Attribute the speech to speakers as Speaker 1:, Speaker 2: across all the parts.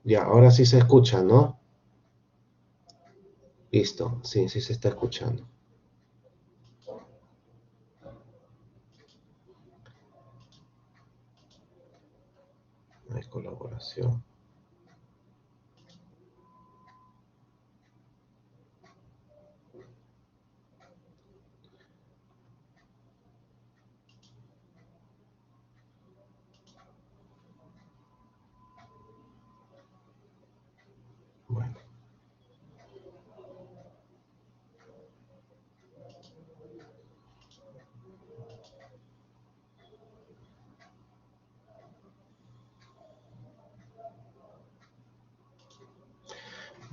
Speaker 1: Ya, ahora sí se escucha, ¿no? Listo, sí, sí se está escuchando. Hay colaboración.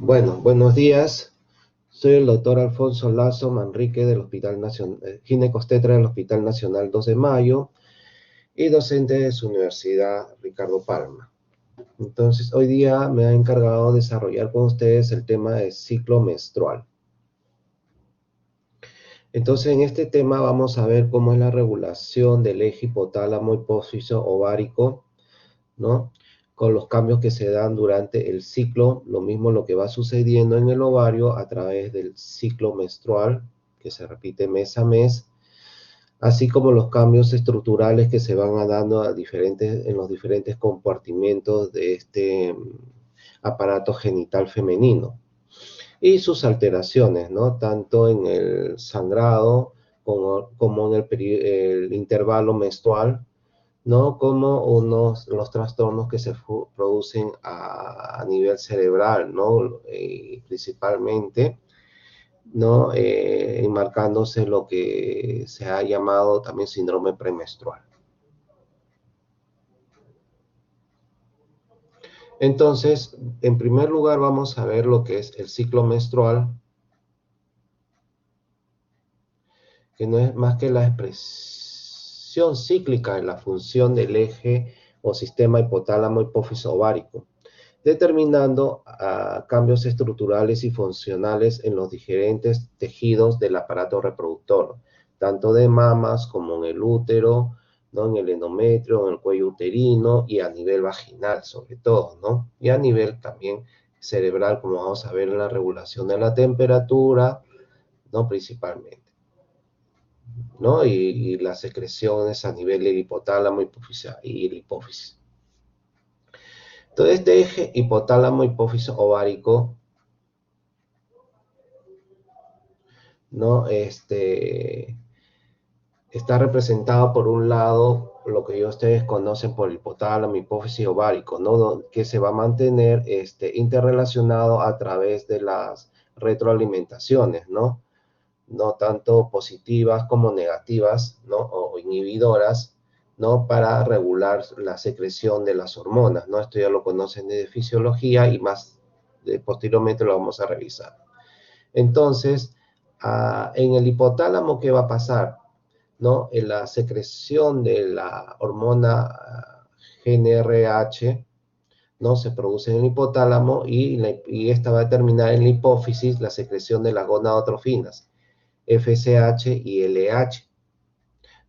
Speaker 1: Bueno, buenos días. Soy el doctor Alfonso Lazo Manrique del Hospital Nacional, ginecobstetra del Hospital Nacional 2 de Mayo y docente de su universidad Ricardo Palma. Entonces, hoy día me ha encargado de desarrollar con ustedes el tema del ciclo menstrual. Entonces, en este tema vamos a ver cómo es la regulación del eje hipotálamo hipófiso ovárico, ¿no? Con los cambios que se dan durante el ciclo, lo mismo lo que va sucediendo en el ovario a través del ciclo menstrual, que se repite mes a mes, así como los cambios estructurales que se van dando en los diferentes compartimentos de este aparato genital femenino y sus alteraciones, ¿no? Tanto en el sangrado como en el intervalo menstrual, ¿no? Como los trastornos que se producen a nivel cerebral, ¿no? Principalmente, ¿no? Enmarcándose lo que se ha llamado también síndrome premenstrual. Entonces, en primer lugar vamos a ver lo que es el ciclo menstrual, que no es más que la expresión cíclica en la función del eje o sistema hipotálamo hipófiso ovárico, determinando cambios estructurales y funcionales en los diferentes tejidos del aparato reproductor, tanto de mamas como en el útero, ¿no? En el endometrio, en el cuello uterino y a nivel vaginal sobre todo, ¿no? Y a nivel también cerebral, como vamos a ver en la regulación de la temperatura, ¿no? Principalmente, ¿no? Y las secreciones a nivel del hipotálamo y la hipófisis. Todo este eje hipotálamo hipófisis ovárico, ¿no? Está representado por un lado lo que ustedes conocen por el hipotálamo hipófisis ovárico, ¿no? Que se va a mantener interrelacionado a través de las retroalimentaciones, ¿no? No tanto positivas como negativas, ¿no? O inhibidoras, ¿no? Para regular la secreción de las hormonas, ¿no? Esto ya lo conocen de fisiología y más posteriormente lo vamos a revisar. Entonces, en el hipotálamo, ¿qué va a pasar? ¿No? En la secreción de la hormona GnRH, ¿no? Se produce en el hipotálamo y esta va a determinar en la hipófisis la secreción de las gonadotrofinas, FSH y LH,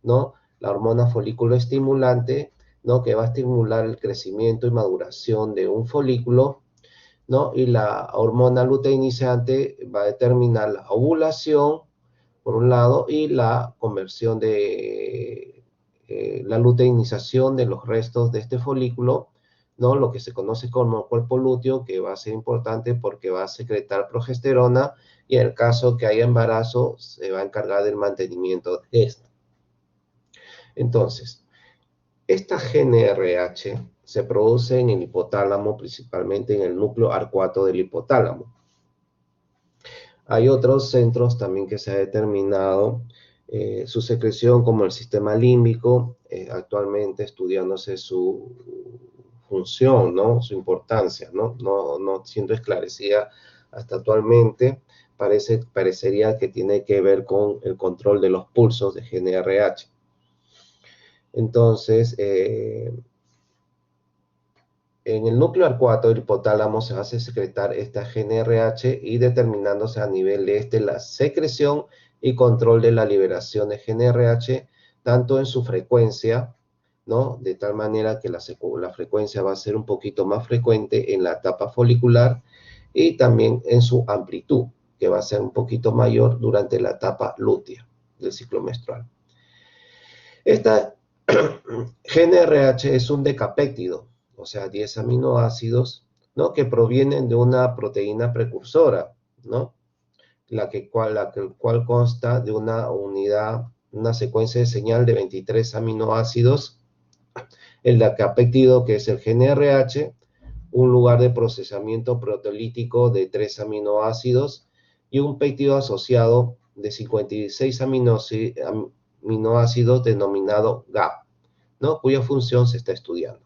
Speaker 1: ¿no? La hormona folículo estimulante, ¿no? Que va a estimular el crecimiento y maduración de un folículo, ¿no? Y la hormona luteinizante va a determinar la ovulación, por un lado, y la conversión de la luteinización de los restos de este folículo, ¿no? Lo que se conoce como cuerpo lúteo, que va a ser importante porque va a secretar progesterona y en el caso que haya embarazo, se va a encargar del mantenimiento de esto. Entonces, esta GnRH se produce en el hipotálamo, principalmente en el núcleo arcuato del hipotálamo. Hay otros centros también que se ha determinado su secreción como el sistema límbico, actualmente estudiándose su función, ¿no? Su importancia, ¿no? No siendo esclarecida hasta actualmente, parecería que tiene que ver con el control de los pulsos de GnRH. Entonces, en el núcleo arcuato del hipotálamo se hace secretar esta GnRH y determinándose a nivel de la secreción y control de la liberación de GnRH, tanto en su frecuencia ¿no? De tal manera que la frecuencia va a ser un poquito más frecuente en la etapa folicular y también en su amplitud, que va a ser un poquito mayor durante la etapa lútea del ciclo menstrual. Esta GNRH es un decapéptido, o sea, 10 aminoácidos, ¿no? Que provienen de una proteína precursora, ¿no? La cual consta de una unidad, una secuencia de señal de 23 aminoácidos, el decapéptido que es el GNRH, un lugar de procesamiento proteolítico de 3 aminoácidos y un péptido asociado de 56 aminoácidos denominado GAP, ¿no? Cuya función se está estudiando.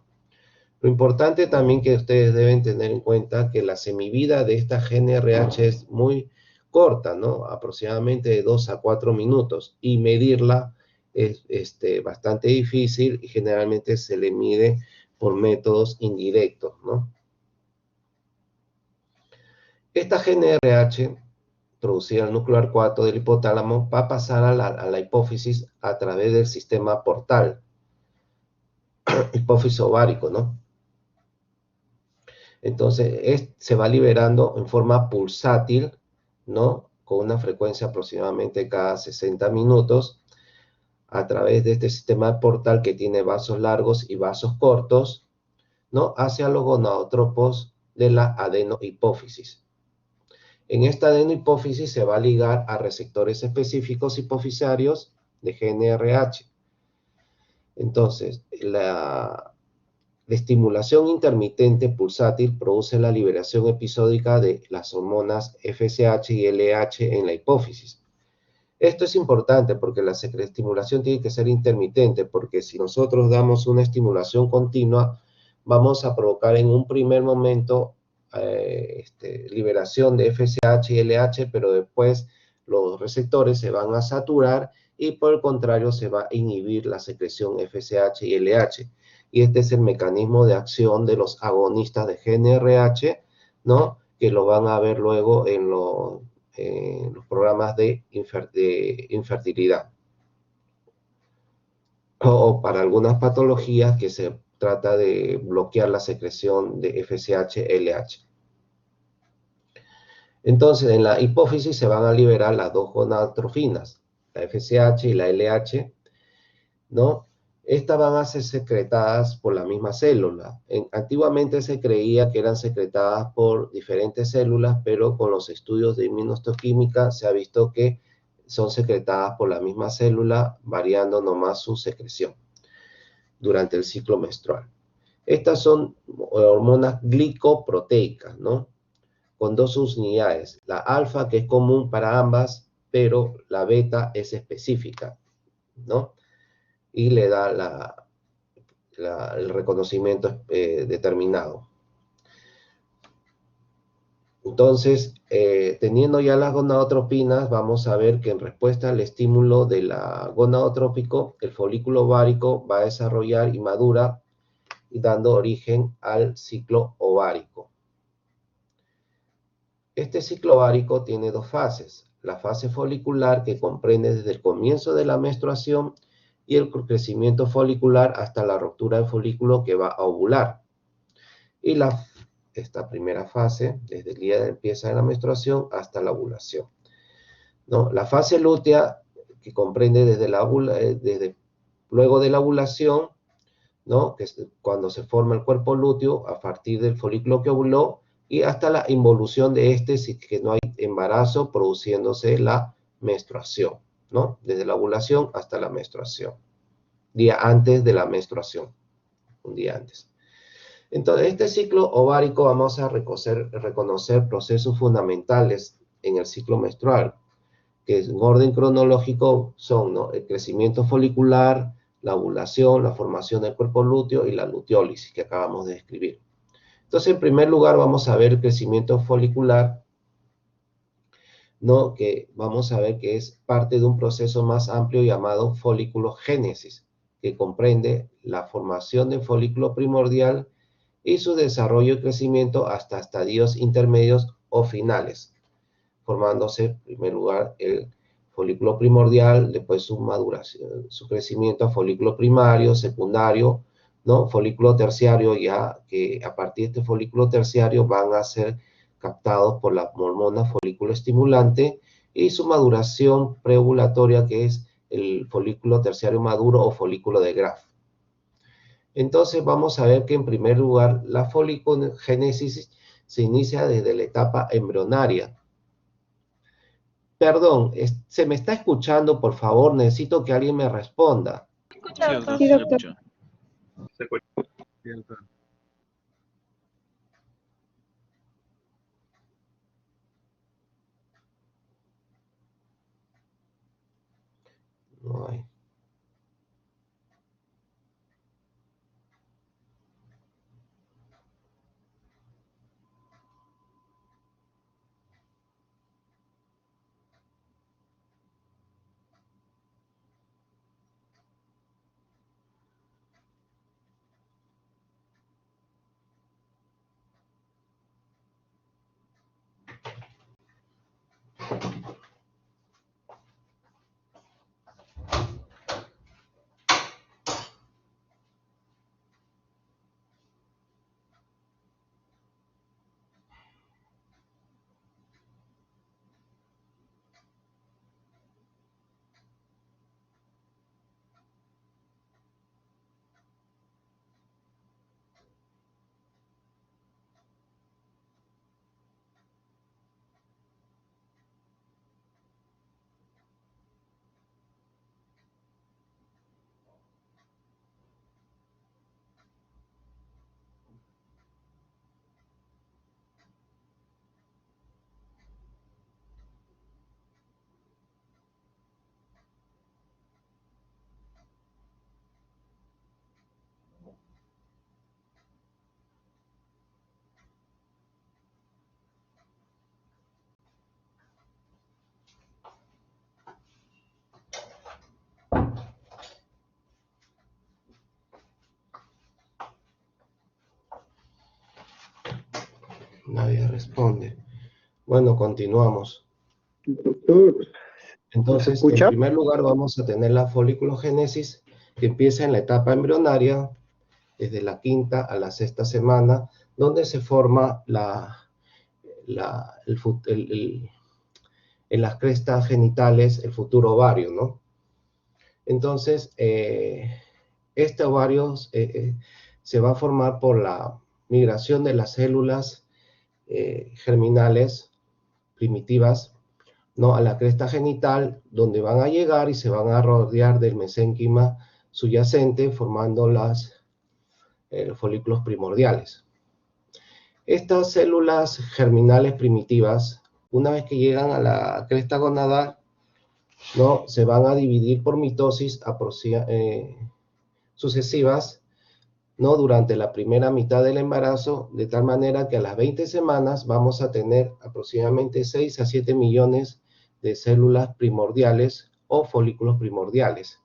Speaker 1: Lo importante también que ustedes deben tener en cuenta que la semivida de esta GNRH es muy corta, ¿no? Aproximadamente de 2 a 4 minutos, y medirla es bastante difícil y generalmente se le mide por métodos indirectos, ¿no? Esta GNRH, producida en el núcleo arcuato del hipotálamo, va a pasar a la hipófisis a través del sistema portal, hipófisis ovárico, ¿no? Entonces, se va liberando en forma pulsátil, ¿no? Con una frecuencia aproximadamente cada 60 minutos, a través de este sistema portal que tiene vasos largos y vasos cortos, ¿no? Hacia los gonadotropos de la adenohipófisis. En esta adenohipófisis se va a ligar a receptores específicos hipofisarios de GNRH. Entonces, la estimulación intermitente pulsátil produce la liberación episódica de las hormonas FSH y LH en la hipófisis. Esto es importante porque la estimulación tiene que ser intermitente, porque si nosotros damos una estimulación continua, vamos a provocar en un primer momento liberación de FSH y LH, pero después los receptores se van a saturar y por el contrario se va a inhibir la secreción FSH y LH. Y este es el mecanismo de acción de los agonistas de GNRH, ¿no? Que lo van a ver luego en los programas de infertilidad. O para algunas patologías que se trata de bloquear la secreción de FSH-LH. Entonces, en la hipófisis se van a liberar las dos gonadotrofinas, la FSH y la LH, ¿no? Estas van a ser secretadas por la misma célula. Antiguamente se creía que eran secretadas por diferentes células, pero con los estudios de inmunohistoquímica se ha visto que son secretadas por la misma célula, variando nomás su secreción durante el ciclo menstrual. Estas son hormonas glicoproteicas, ¿no? Con dos unidades, la alfa, que es común para ambas, pero la beta es específica, ¿no? Y le da el reconocimiento determinado. Entonces, teniendo ya las gonadotropinas, vamos a ver que en respuesta al estímulo de la gonadotrópico, el folículo ovárico va a desarrollar y madura, y dando origen al ciclo ovárico. Este ciclo ovárico tiene dos fases: la fase folicular, que comprende desde el comienzo de la menstruación, y el crecimiento folicular hasta la ruptura del folículo que va a ovular. Y esta primera fase, desde el día de empieza de la menstruación hasta la ovulación, ¿no? La fase lútea, que comprende desde luego de la ovulación, ¿no? Que es cuando se forma el cuerpo lúteo a partir del folículo que ovuló, y hasta la involución de este si que no hay embarazo, produciéndose la menstruación, ¿no? Desde la ovulación hasta la menstruación. Día antes de la menstruación, un día antes. Entonces, este ciclo ovárico vamos a reconocer procesos fundamentales en el ciclo menstrual, que en orden cronológico son, ¿no? El crecimiento folicular, la ovulación, la formación del cuerpo lúteo y la luteólisis que acabamos de describir. Entonces, en primer lugar, vamos a ver el crecimiento folicular, ¿no? Que vamos a ver que es parte de un proceso más amplio llamado folículogénesis, que comprende la formación del folículo primordial y su desarrollo y crecimiento hasta estadios intermedios o finales, formándose en primer lugar el folículo primordial, después su maduración, su crecimiento a folículo primario, secundario, ¿no? Folículo terciario, ya que a partir de este folículo terciario van a ser captados por la hormona folículo estimulante, y su maduración preovulatoria, que es el folículo terciario maduro o folículo de Graf. Entonces vamos a ver que en primer lugar la folicogénesis se inicia desde la etapa embrionaria. Perdón, ¿se me está escuchando? Por favor, necesito que alguien me responda.
Speaker 2: Sí, doctor,
Speaker 3: Sí,
Speaker 2: sí, lo
Speaker 3: doctor.
Speaker 2: escucho.
Speaker 4: Se escucha. Sí, doctor.
Speaker 1: No hay. Nadie responde. Bueno, continuamos.
Speaker 5: Doctor,
Speaker 1: Entonces, en
Speaker 5: escucha?
Speaker 1: primer lugar vamos a tener la foliculogénesis, que empieza en la etapa embrionaria, desde la quinta a la sexta semana, donde se forma en las crestas genitales el futuro ovario, ¿no? Entonces, este ovario se va a formar por la migración de las células germinales primitivas, ¿no? A la cresta genital, donde van a llegar y se van a rodear del mesénquima subyacente, formando los folículos primordiales. Estas células germinales primitivas, una vez que llegan a la cresta gonadal, ¿no? Se van a dividir por mitosis sucesivas, ¿no? Durante la primera mitad del embarazo, de tal manera que a las 20 semanas vamos a tener aproximadamente 6 a 7 millones de células primordiales o folículos primordiales,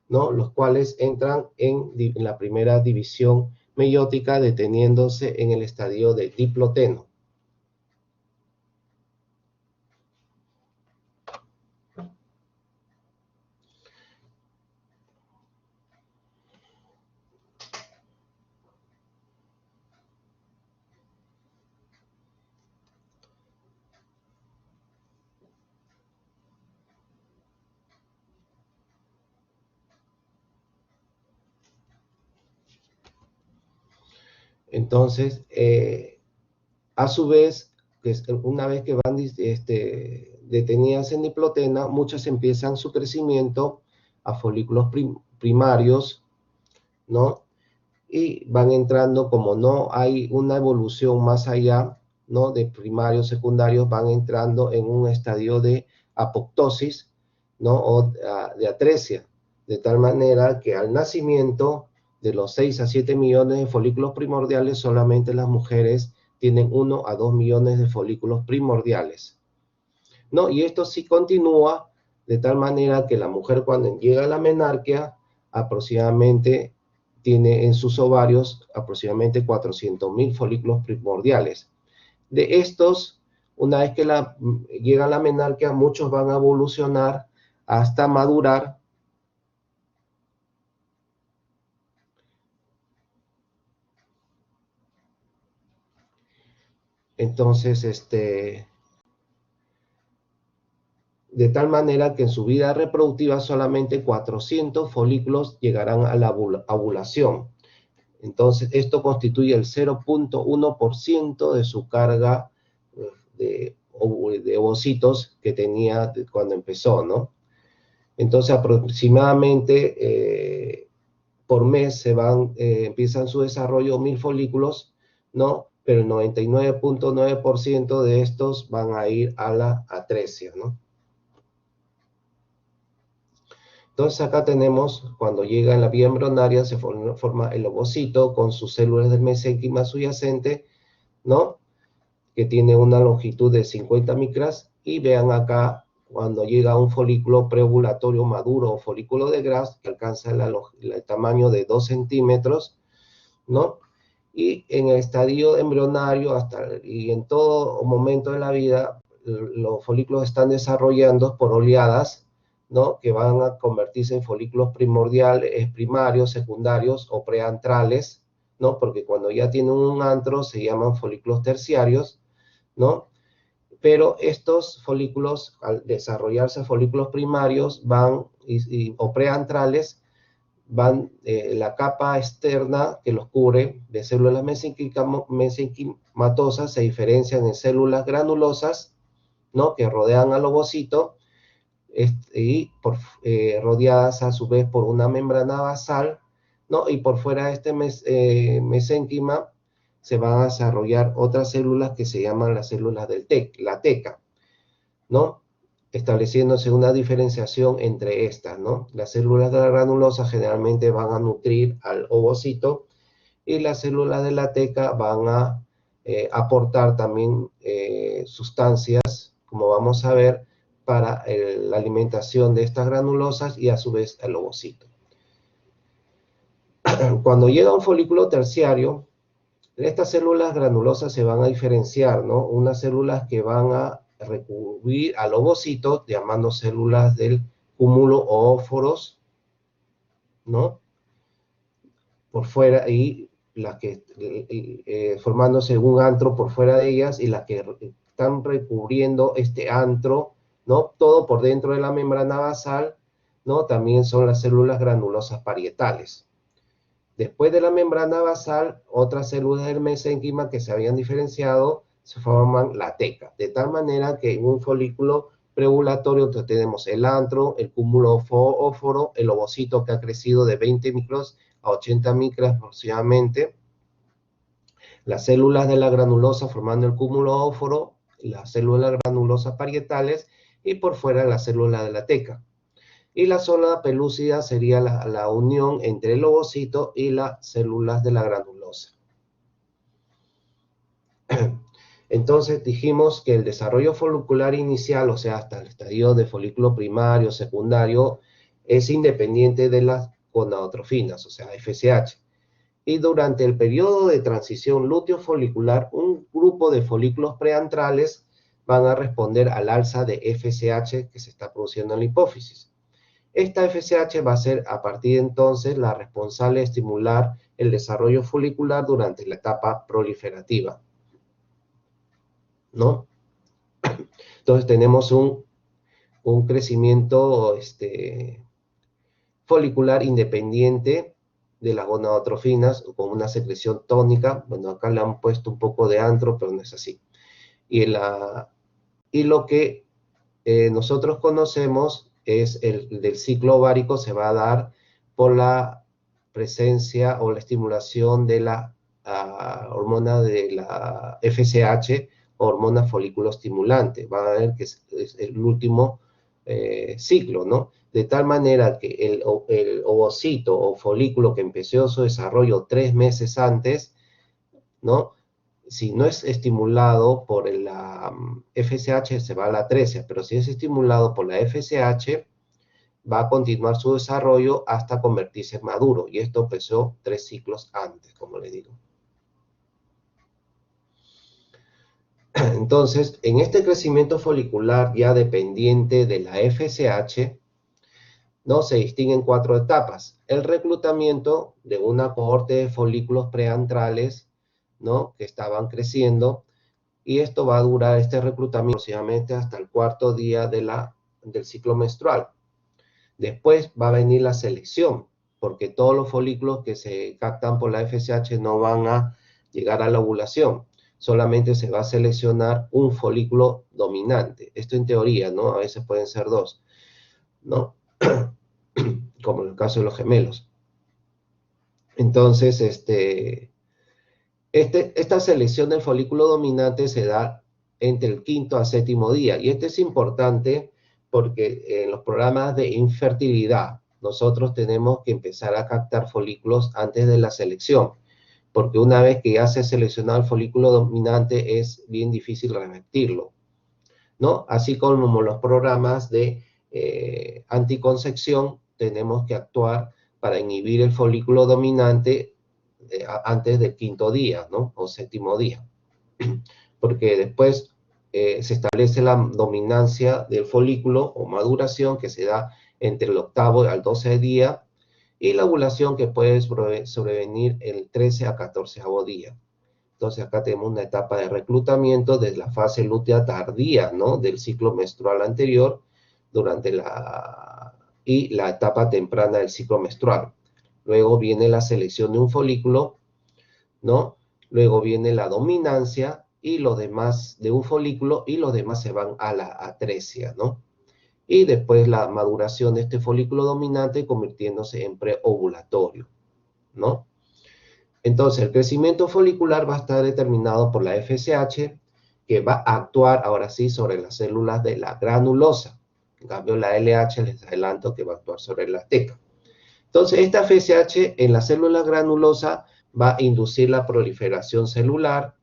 Speaker 1: ¿no? Los cuales entran en la primera división meiótica, deteniéndose en el estadio de diploteno. Entonces, a su vez, una vez que van detenidas en diplotena, muchas empiezan su crecimiento a folículos primarios, ¿no? Y van entrando, como no hay una evolución más allá, ¿no? De primarios, secundarios, van entrando en un estadio de apoptosis, ¿no? O de atresia, de tal manera que al nacimiento de los 6 a 7 millones de folículos primordiales, solamente las mujeres tienen 1 a 2 millones de folículos primordiales, ¿no? Y esto sí continúa de tal manera que la mujer, cuando llega a la menarquia, aproximadamente tiene en sus ovarios aproximadamente 400.000 folículos primordiales. De estos, Una vez que llega la menarquia, muchos van a evolucionar hasta madurar. Entonces, de tal manera que en su vida reproductiva solamente 400 folículos llegarán a la ovulación. Entonces, esto constituye el 0.1% de su carga de ovocitos que tenía cuando empezó, ¿no? Entonces, aproximadamente por mes empiezan su desarrollo 1000 folículos, ¿no? Pero el 99.9% de estos van a ir a la atresia, ¿no? Entonces acá tenemos, cuando llega en la vía embrionaria, se forma el ovocito con sus células del mesénquima subyacente, ¿no? Que tiene una longitud de 50 micras. Y vean acá, cuando llega a un folículo preovulatorio maduro o folículo de Gras, que alcanza el tamaño de 2 centímetros, ¿no? Y en el estadio embrionario y en todo momento de la vida, los folículos están desarrollando por oleadas, ¿no? Que van a convertirse en folículos primarios, secundarios o preantrales, ¿no? Porque cuando ya tienen un antro se llaman folículos terciarios, ¿no? Pero estos folículos, al desarrollarse folículos primarios, o preantrales, la capa externa que los cubre de células mesenquimatosas se diferencian en células granulosas, ¿no? Que rodean al ovocito y rodeadas a su vez por una membrana basal, ¿no? Y por fuera de este mesénquima se van a desarrollar otras células que se llaman las células la teca, ¿no? Estableciéndose una diferenciación entre estas, ¿no? Las células de la granulosa generalmente van a nutrir al ovocito y las células de la teca van a aportar también sustancias, como vamos a ver, para la alimentación de estas granulosas y a su vez al ovocito. Cuando llega un folículo terciario, estas células granulosas se van a diferenciar, ¿no? Unas células que van a recubrir al ovocito, llamando células del cúmulo o óforos, ¿no? Por fuera, y las que formándose un antro por fuera de ellas, y las que están recubriendo este antro, ¿no? Todo por dentro de la membrana basal, ¿no? También son las células granulosas parietales. Después de la membrana basal, otras células del mesénquima que se habían diferenciado se forman la teca, de tal manera que en un folículo preovulatorio tenemos el antro, el cúmulo óforo, el ovocito que ha crecido de 20 micros a 80 micras aproximadamente, las células de la granulosa formando el cúmulo óforo, las células granulosas parietales y por fuera la célula de la teca. Y la zona pelúcida sería la unión entre el ovocito y las células de la granulosa. Entonces dijimos que el desarrollo folicular inicial, o sea, hasta el estadio de folículo primario, secundario, es independiente de las gonadotrofinas, o sea, FSH. Y durante el periodo de transición lúteo-folicular, un grupo de folículos preantrales van a responder al alza de FSH que se está produciendo en la hipófisis. Esta FSH va a ser a partir de entonces la responsable de estimular el desarrollo folicular durante la etapa proliferativa, ¿no? Entonces tenemos un crecimiento folicular independiente de las gonadotrofinas con una secreción tónica. Bueno, acá le han puesto un poco de antro, pero no es así. Y lo que nosotros conocemos es el del ciclo ovárico, se va a dar por la presencia o la estimulación de la hormona de la FSH, hormona folículo estimulante. Van a ver que es el último ciclo, ¿no? De tal manera que el ovocito o folículo que empezó su desarrollo 3 meses antes, ¿no? Si no es estimulado por la FSH, se va a la atresia, pero si es estimulado por la FSH, va a continuar su desarrollo hasta convertirse en maduro, y esto empezó 3 ciclos antes, como le digo. Entonces, en este crecimiento folicular ya dependiente de la FSH, ¿no? Se distinguen 4 etapas. El reclutamiento de una cohorte de folículos preantrales, ¿no? Que estaban creciendo, y esto va a durar este reclutamiento aproximadamente hasta el 4.º día del ciclo menstrual. Después va a venir la selección, porque todos los folículos que se captan por la FSH no van a llegar a la ovulación. Solamente se va a seleccionar un folículo dominante. Esto en teoría, ¿no? A veces pueden ser 2, ¿no? Como en el caso de los gemelos. Entonces, esta selección del folículo dominante se da entre el 5.º a 7.º día. Y esto es importante porque en los programas de infertilidad nosotros tenemos que empezar a captar folículos antes de la selección, porque una vez que ya se ha seleccionado el folículo dominante es bien difícil revertirlo, ¿no? Así como los programas de anticoncepción tenemos que actuar para inhibir el folículo dominante antes del 5.º día, ¿no? O 7.º día. Porque después se establece la dominancia del folículo o maduración que se da entre el 8.º al 12.º día y la ovulación que puede sobrevenir el 13 a 14.º día. Entonces acá tenemos una etapa de reclutamiento desde la fase lútea tardía, ¿no? Del ciclo menstrual anterior y la etapa temprana del ciclo menstrual. Luego viene la selección de un folículo, ¿no? Luego viene la dominancia y los demás de un folículo y los demás se van a la atresia, ¿no? Y después la maduración de este folículo dominante convirtiéndose en preovulatorio, ¿no? Entonces, el crecimiento folicular va a estar determinado por la FSH, que va a actuar ahora sí sobre las células de la granulosa. En cambio, la LH les adelanto que va a actuar sobre la teca. Entonces, esta FSH en la célula granulosa va a inducir la proliferación celular,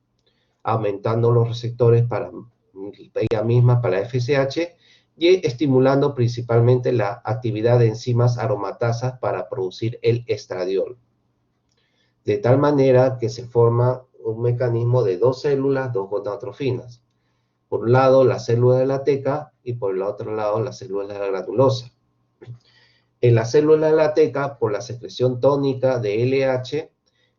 Speaker 1: aumentando los receptores para ella misma, para la FSH, y estimulando principalmente la actividad de enzimas aromatasas para producir el estradiol. De tal manera que se forma un mecanismo de 2 células, 2 gonadotrofinas. Por un lado, la célula de la teca y por el otro lado, la célula de la granulosa. En la célula de la teca, por la secreción tónica de LH,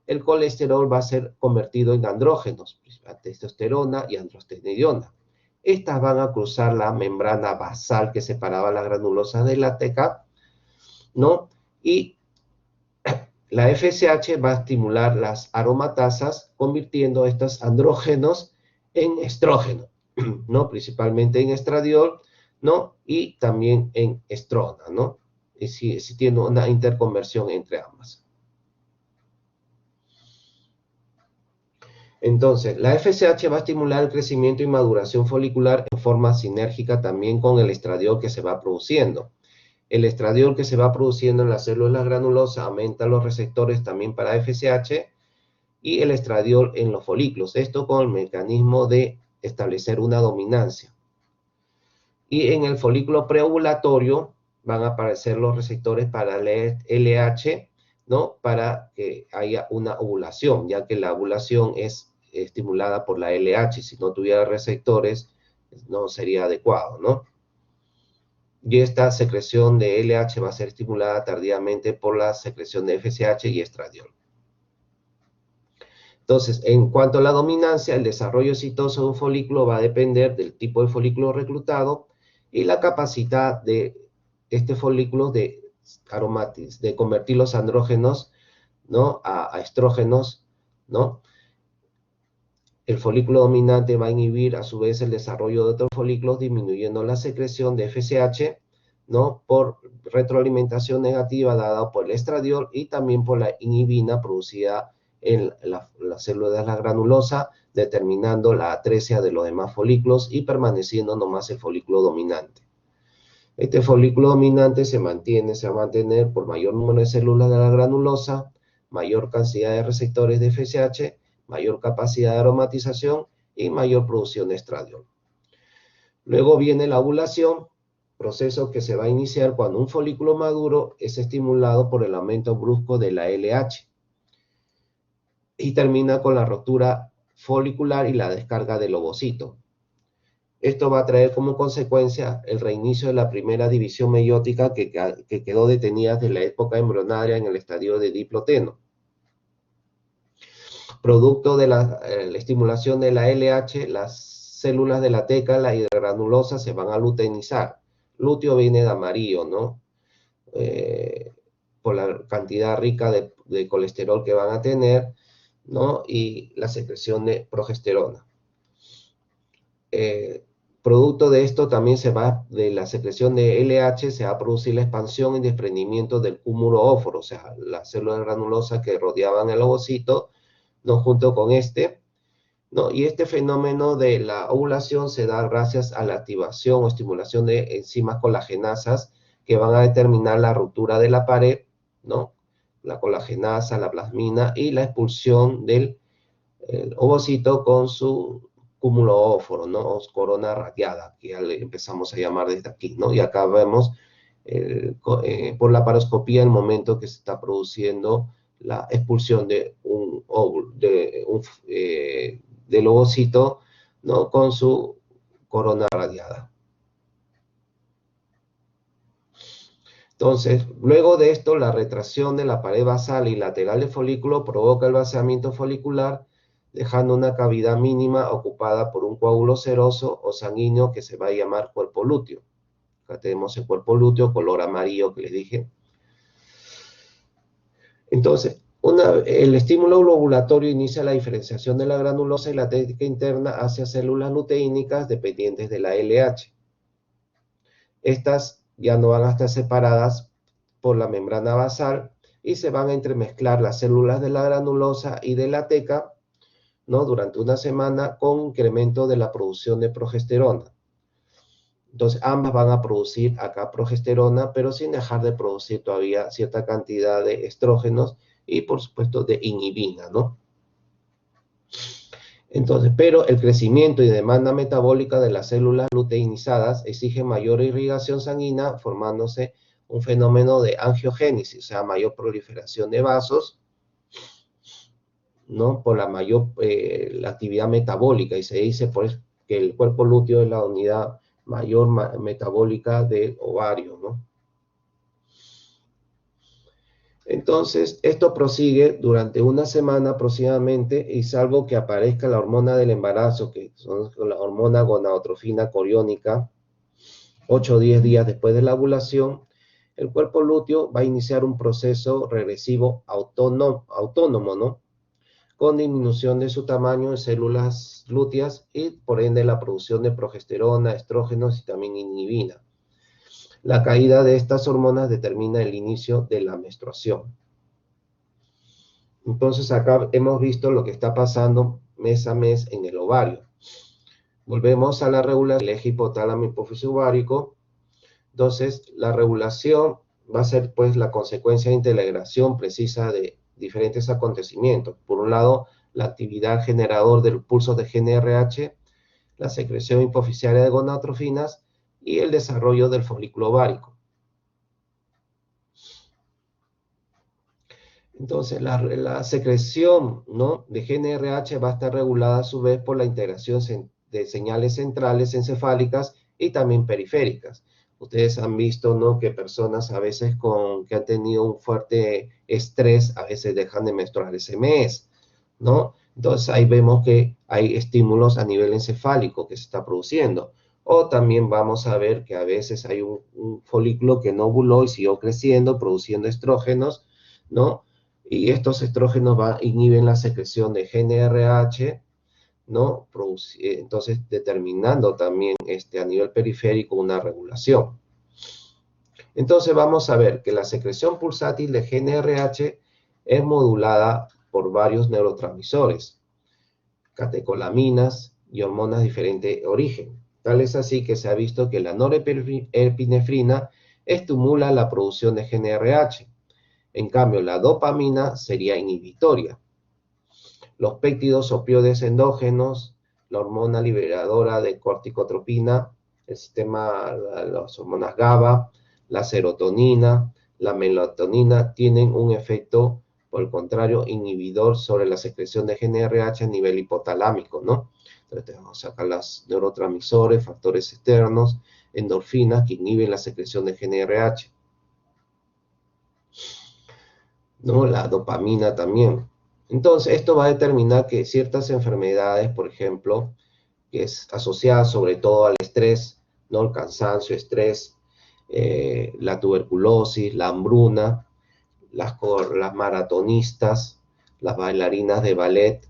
Speaker 1: el colesterol va a ser convertido en andrógenos, testosterona y androstenediona. Estas van a cruzar la membrana basal que separaba las granulosas de la teca, ¿no? Y la FSH va a estimular las aromatasas, convirtiendo estos andrógenos en estrógeno, ¿no? Principalmente en estradiol, ¿no? Y también en estrona, ¿no? Existiendo una interconversión entre ambas. Entonces, la FSH va a estimular el crecimiento y maduración folicular en forma sinérgica también con el estradiol que se va produciendo. El estradiol que se va produciendo en las células granulosas aumenta los receptores también para FSH y el estradiol en los folículos. Esto con el mecanismo de establecer una dominancia. Y en el folículo preovulatorio van a aparecer los receptores para el LH, ¿no? Para que haya una ovulación, ya que la ovulación es estimulada por la LH. Si no tuviera receptores, no sería adecuado, ¿no? Y esta secreción de LH va a ser estimulada tardíamente por la secreción de FSH y estradiol. Entonces, en cuanto a la dominancia, el desarrollo exitoso de un folículo va a depender del tipo de folículo reclutado y la capacidad de este folículo de convertir los andrógenos, ¿no? a estrógenos, ¿no? El folículo dominante va a inhibir a su vez el desarrollo de otros folículos, disminuyendo la secreción de FSH, ¿no? Por retroalimentación negativa dada por el estradiol y también por la inhibina producida en la célula de la granulosa, determinando la atresia de los demás folículos y permaneciendo nomás el folículo dominante. Este folículo dominante se va a mantener por mayor número de células de la granulosa, mayor cantidad de receptores de FSH, mayor capacidad de aromatización y mayor producción de estradiol. Luego viene la ovulación, proceso que se va a iniciar cuando un folículo maduro es estimulado por el aumento brusco de la LH y termina con la ruptura folicular y la descarga del ovocito. Esto va a traer como consecuencia el reinicio de la primera división meiótica que quedó detenida desde la época embrionaria en el estadio de diploteno. Producto de la estimulación de la LH, las células de la teca, la hidragranulosa, se van a luteinizar. Luteo viene de amarillo, ¿no? Por la cantidad rica de colesterol que van a tener, ¿no? Y la secreción de progesterona. Producto de esto también de la secreción de LH, se va a producir la expansión y desprendimiento del cúmulo óforo, o sea, las células granulosas que rodeaban el ovocito, ¿no? Junto con ¿no? Y este fenómeno de la ovulación se da gracias a la activación o estimulación de enzimas colagenasas que van a determinar la ruptura de la pared, ¿no? La colagenasa, la plasmina y la expulsión del ovocito con su cúmulo óforo, ¿no? O corona radiada, que ya le empezamos a llamar desde aquí, ¿no? Y acá vemos por la paroscopía el momento que se está produciendo la expulsión de un óvulo, del ovocito, ¿no? Con su corona radiada. Entonces, luego de esto, la retracción de la pared basal y lateral del folículo provoca el vaciamiento folicular, dejando una cavidad mínima ocupada por un coágulo seroso o sanguíneo que se va a llamar cuerpo lúteo. Acá tenemos el cuerpo lúteo, color amarillo que les dije. Entonces, el estímulo ovulatorio inicia la diferenciación de la granulosa y la teca interna hacia células luteínicas dependientes de la LH. Estas ya no van a estar separadas por la membrana basal y se van a entremezclar las células de la granulosa y de la teca, ¿no? Durante una semana con incremento de la producción de progesterona. Entonces, ambas van a producir acá progesterona, pero sin dejar de producir todavía cierta cantidad de estrógenos y, por supuesto, de inhibina, ¿no? Entonces, pero el crecimiento y demanda metabólica de las células luteinizadas exige mayor irrigación sanguínea, formándose un fenómeno de angiogénesis, o sea, mayor proliferación de vasos, ¿no? Por la mayor la actividad metabólica, y se dice pues que el cuerpo lúteo es la unidad mayor metabólica del ovario, ¿no? Entonces, esto prosigue durante una semana aproximadamente, y salvo que aparezca la hormona del embarazo, que son la hormona gonadotrofina coriónica, 8 o 10 días después de la ovulación, el cuerpo lúteo va a iniciar un proceso regresivo autónomo, ¿no? Con disminución de su tamaño en células lúteas y por ende la producción de progesterona, estrógenos y también inhibina. La caída de estas hormonas determina el inicio de la menstruación. Entonces acá hemos visto lo que está pasando mes a mes en el ovario. Volvemos a la regulación del eje hipotálamo hipófisis ovárico. Entonces la regulación va a ser pues la consecuencia de integración precisa de diferentes acontecimientos. Por un lado, la actividad generador del pulso de GnRH, la secreción hipofisiaria de gonadotrofinas y el desarrollo del folículo ovárico. Entonces, la secreción, ¿no?, de GnRH va a estar regulada a su vez por la integración de señales centrales encefálicas y también periféricas. Ustedes han visto, ¿no?, que personas a veces que han tenido un fuerte estrés, a veces dejan de menstruar ese mes, ¿no? Entonces ahí vemos que hay estímulos a nivel encefálico que se está produciendo. O también vamos a ver que a veces hay un folículo que no ovuló y siguió creciendo, produciendo estrógenos, ¿no? Y estos estrógenos inhiben la secreción de GnRH, ¿no? Entonces, determinando también a nivel periférico una regulación. Entonces, vamos a ver que la secreción pulsátil de GnRH es modulada por varios neurotransmisores, catecolaminas y hormonas de diferente origen. Tal es así que se ha visto que la norepinefrina estimula la producción de GnRH. En cambio, la dopamina sería inhibitoria. Los péptidos opioides endógenos, la hormona liberadora de corticotropina, las hormonas GABA, la serotonina, la melatonina tienen un efecto por el contrario, inhibidor sobre la secreción de GnRH a nivel hipotalámico, ¿no? Entonces tenemos acá los neurotransmisores, factores externos, endorfinas que inhiben la secreción de GnRH, ¿no? La dopamina también. Entonces, esto va a determinar que ciertas enfermedades, por ejemplo, que es asociada sobre todo al estrés, ¿no? El cansancio, estrés, la tuberculosis, la hambruna, las maratonistas, las bailarinas de ballet,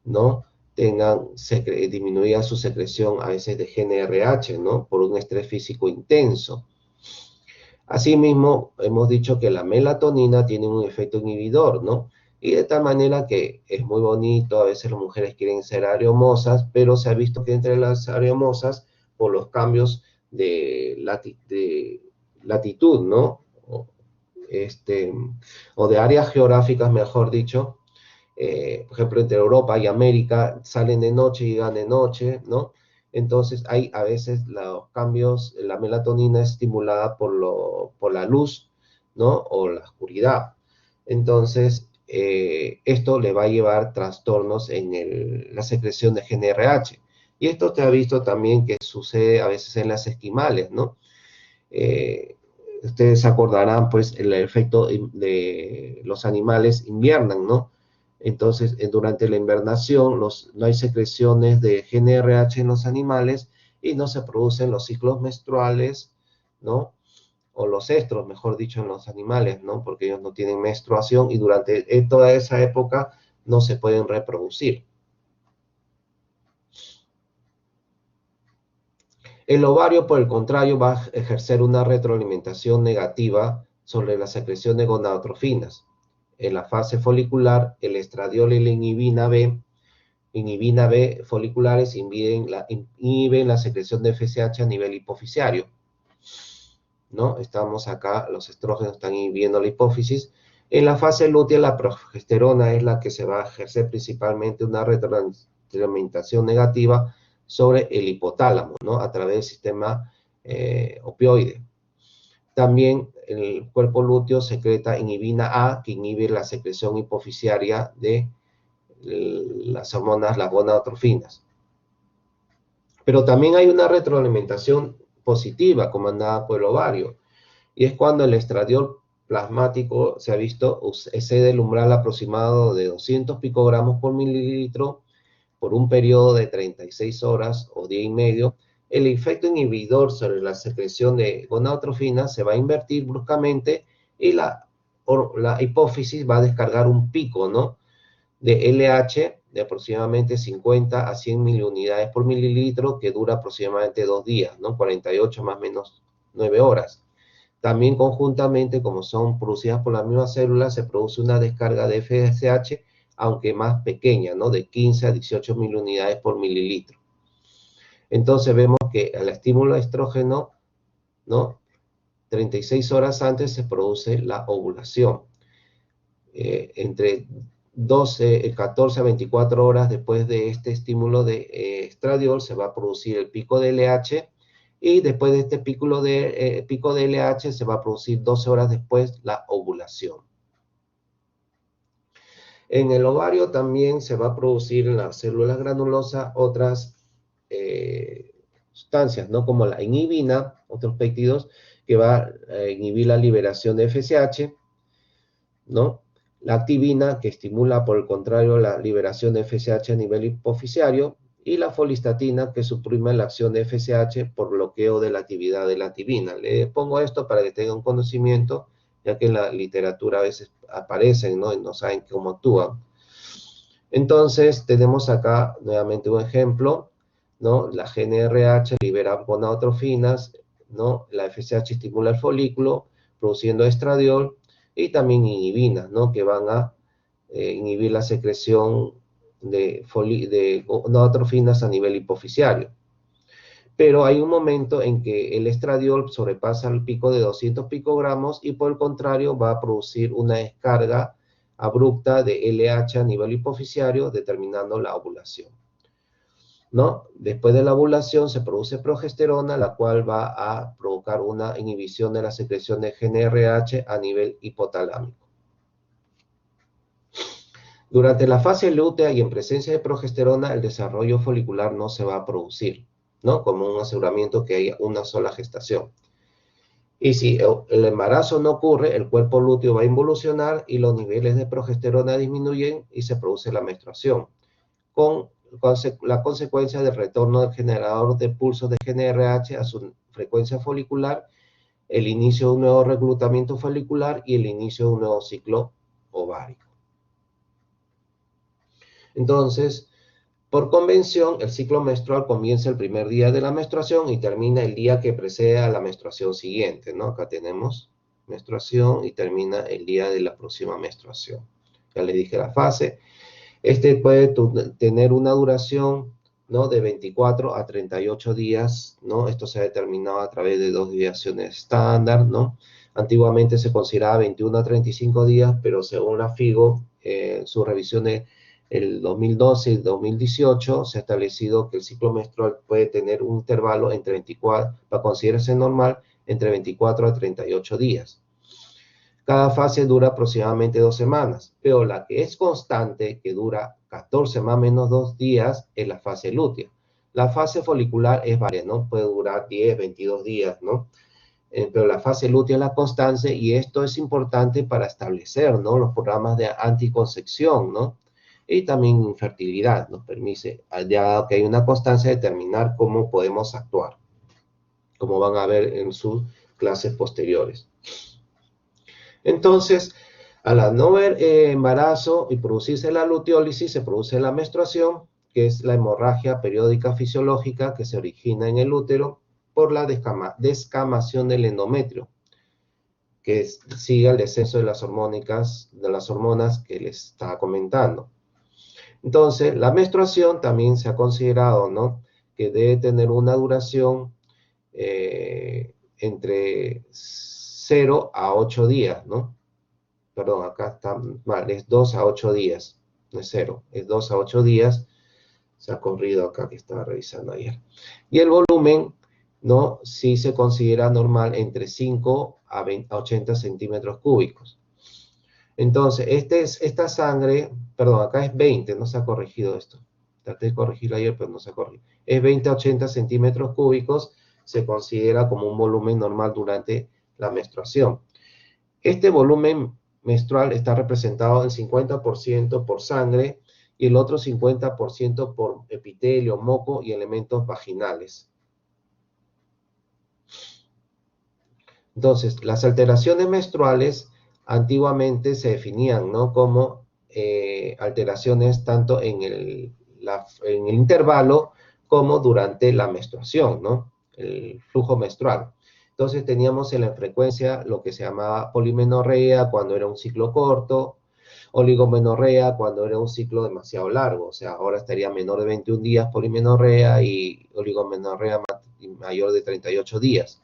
Speaker 1: ¿no? Tengan disminuida su secreción a veces de GnRH, ¿no? Por un estrés físico intenso. Asimismo, hemos dicho que la melatonina tiene un efecto inhibidor, ¿no? Y de tal manera que es muy bonito, a veces las mujeres quieren ser areomosas, pero se ha visto que entre las areomosas, por los cambios de latitud, ¿no? Este, o de áreas geográficas, mejor dicho, por ejemplo, entre Europa y América, salen de noche y llegan de noche, ¿no? Entonces, hay a veces los cambios, la melatonina es estimulada por la luz, ¿no? O la oscuridad. Entonces, esto le va a llevar trastornos en la secreción de GnRH. Y esto se ha visto también que sucede a veces en las esquimales, ¿no? Ustedes se acordarán, pues, el efecto de los animales inviernan, ¿no? Entonces, durante la invernación no hay secreciones de GnRH en los animales y no se producen los ciclos menstruales, ¿no? O los estros, mejor dicho, en los animales, ¿no? Porque ellos no tienen menstruación y durante toda esa época no se pueden reproducir. El ovario, por el contrario, va a ejercer una retroalimentación negativa sobre la secreción de gonadotrofinas. En la fase folicular, el estradiol y la inhibina B foliculares inhiben la secreción de FSH a nivel hipofisiario, ¿no? Estamos acá, los estrógenos están inhibiendo la hipófisis. En la fase lútea, la progesterona es la que se va a ejercer principalmente una retroalimentación negativa sobre el hipotálamo, ¿no? A través del sistema opioide. También el cuerpo lúteo secreta inhibina A, que inhibe la secreción hipofisiaria de las hormonas, las gonadotrofinas. Pero también hay una retroalimentación positiva comandada por el ovario, y es cuando el estradiol plasmático se ha visto excede el umbral aproximado de 200 picogramos por mililitro por un periodo de 36 horas o día y medio. El efecto inhibidor sobre la secreción de gonadotrofina se va a invertir bruscamente y la hipófisis va a descargar un pico, ¿no? De LH de aproximadamente 50 a 100 miliunidades por mililitro que dura aproximadamente 2 días, ¿no? 48 más o menos 9 horas. También conjuntamente, como son producidas por las mismas células, se produce una descarga de FSH, aunque más pequeña, ¿no? De 15 a 18 miliunidades por mililitro. Entonces vemos que al estímulo de estrógeno, ¿no? 36 horas antes se produce la ovulación. Entre 14 a 24 horas después de este estímulo de estradiol se va a producir el pico de LH y después de este pico de LH se va a producir 12 horas después la ovulación. En el ovario también se va a producir en las células granulosas otras sustancias, ¿no? Como la inhibina, otros péptidos que va a inhibir la liberación de FSH, ¿no? La activina, que estimula por el contrario la liberación de FSH a nivel hipofisiario, y la folistatina, que suprime la acción de FSH por bloqueo de la actividad de la activina. Le pongo esto para que tengan conocimiento, ya que en la literatura a veces aparecen, ¿no? Y no saben cómo actúan. Entonces, tenemos acá nuevamente un ejemplo, ¿no? La GnRH libera gonadotrofinas, ¿no? La FSH estimula el folículo, produciendo estradiol, y también inhibinas, ¿no? Que van a inhibir la secreción de gonadotrofinas a nivel hipofisiario. Pero hay un momento en que el estradiol sobrepasa el pico de 200 picogramos y por el contrario va a producir una descarga abrupta de LH a nivel hipofisiario, determinando la ovulación, ¿no? Después de la ovulación se produce progesterona, la cual va a provocar una inhibición de la secreción de GnRH a nivel hipotalámico. Durante la fase lútea y en presencia de progesterona, el desarrollo folicular no se va a producir, ¿no? Como un aseguramiento que haya una sola gestación. Y si el embarazo no ocurre, el cuerpo lúteo va a involucionar y los niveles de progesterona disminuyen y se produce la menstruación, con la consecuencia del retorno del generador de pulsos de GnRH a su frecuencia folicular, el inicio de un nuevo reclutamiento folicular y el inicio de un nuevo ciclo ovárico. Entonces, por convención, el ciclo menstrual comienza el primer día de la menstruación y termina el día que precede a la menstruación siguiente, ¿no? Acá tenemos menstruación y termina el día de la próxima menstruación. Ya les dije la fase. Este puede tener una duración, ¿no? De 24 a 38 días, ¿no? Esto se ha determinado a través de 2 desviaciones estándar, ¿no? Antiguamente se consideraba 21 a 35 días, pero según la FIGO, sus revisiones el 2012 y 2018 se ha establecido que el ciclo menstrual puede tener un intervalo entre 24, para considerarse normal, entre 24 a 38 días. Cada fase dura aproximadamente 2 semanas, pero la que es constante, que dura 14 más o menos 2 días, es la fase lútea. La fase folicular es variable, ¿no? Puede durar 10, 22 días, ¿no? Pero la fase lútea es la constante y esto es importante para establecer, ¿no? Los programas de anticoncepción, ¿no? Y también infertilidad nos permite, ya que hay una constancia, determinar cómo podemos actuar, como van a ver en sus clases posteriores. Entonces, al no haber embarazo y producirse la luteólisis, se produce la menstruación, que es la hemorragia periódica fisiológica que se origina en el útero por la descamación del endometrio, que sigue el descenso de las hormonas que les estaba comentando. Entonces, la menstruación también se ha considerado, ¿no? Que debe tener una duración entre 0 a 8 días, ¿no? Perdón, acá está mal, es 2 a 8 días, no es 0, es 2 a 8 días, se ha corrido acá que estaba revisando ayer. Y el volumen, ¿no? Sí se considera normal entre 5 a 80 centímetros cúbicos. Entonces, esta sangre, perdón, acá es 20, no se ha corregido esto. Traté de corregirlo ayer, pero no se ha corregido. Es 20 a 80 centímetros cúbicos, se considera como un volumen normal durante la menstruación. Este volumen menstrual está representado en 50% por sangre y el otro 50% por epitelio, moco y elementos vaginales. Entonces, las alteraciones menstruales antiguamente se definían, ¿no? Como alteraciones tanto en el intervalo como durante la menstruación, ¿no? El flujo menstrual. Entonces teníamos en la frecuencia lo que se llamaba polimenorrea cuando era un ciclo corto, oligomenorrea cuando era un ciclo demasiado largo, o sea, ahora estaría menor de 21 días polimenorrea y oligomenorrea mayor de 38 días.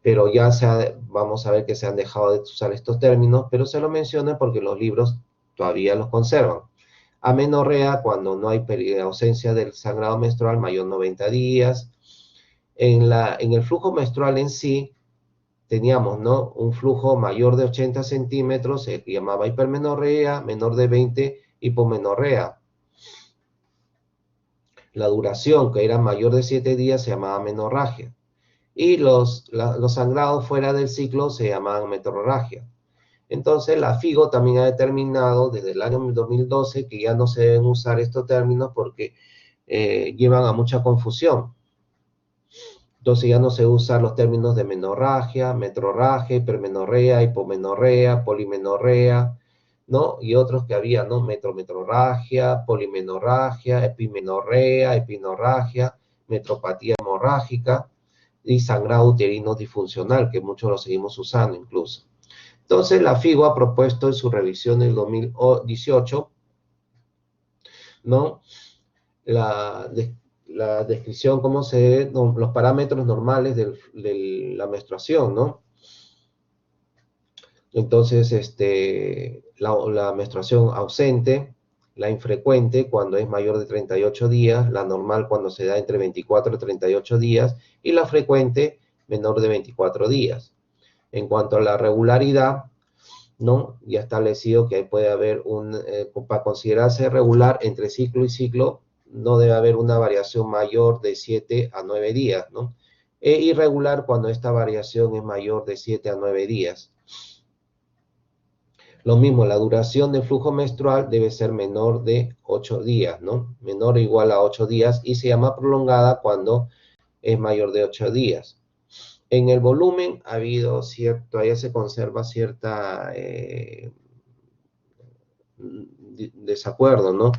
Speaker 1: Pero ya vamos a ver que se han dejado de usar estos términos, pero se lo mencionan porque los libros todavía los conservan. Amenorrea cuando no hay ausencia del sangrado menstrual mayor de 90 días. En el flujo menstrual en sí, teníamos, ¿no? Un flujo mayor de 80 centímetros, se llamaba hipermenorrea, menor de 20, hipomenorrea. La duración, que era mayor de 7 días, se llamaba menorragia. Y los sangrados fuera del ciclo se llamaban metrorragia. Entonces, la FIGO también ha determinado desde el año 2012 que ya no se deben usar estos términos porque llevan a mucha confusión. Entonces ya no se usan los términos de menorragia, metrorragia, hipermenorrea, hipomenorrea, polimenorrea, ¿no? Y otros que había, ¿no? Metrorragia, polimenorragia, epimenorrea, epinorragia, metropatía hemorrágica y sangrado uterino disfuncional, que muchos lo seguimos usando incluso. Entonces, la FIGO ha propuesto en su revisión del 2018, ¿no? La descripción, cómo se ven los parámetros normales de la menstruación, ¿no? Entonces, la menstruación ausente, la infrecuente cuando es mayor de 38 días, la normal cuando se da entre 24 y 38 días y la frecuente menor de 24 días. En cuanto a la regularidad, ¿no? Ya establecido que puede haber para considerarse regular entre ciclo y ciclo, no debe haber una variación mayor de 7 a 9 días, ¿no? E irregular cuando esta variación es mayor de 7 a 9 días. Lo mismo, la duración del flujo menstrual debe ser menor de 8 días, ¿no? Menor o igual a 8 días y se llama prolongada cuando es mayor de 8 días. En el volumen ha habido todavía se conserva cierta desacuerdo, ¿no?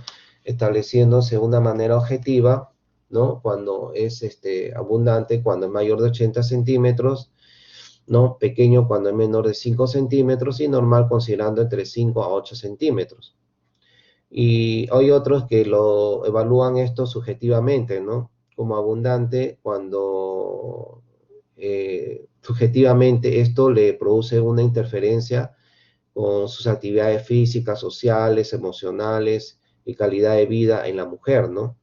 Speaker 1: Estableciéndose una manera objetiva, ¿no? Cuando es abundante, cuando es mayor de 80 centímetros, ¿no? Pequeño cuando es menor de 5 centímetros y normal considerando entre 5 a 8 centímetros. Y hay otros que lo evalúan esto subjetivamente, ¿no? Como abundante cuando subjetivamente esto le produce una interferencia con sus actividades físicas, sociales, emocionales y calidad de vida en la mujer, ¿no?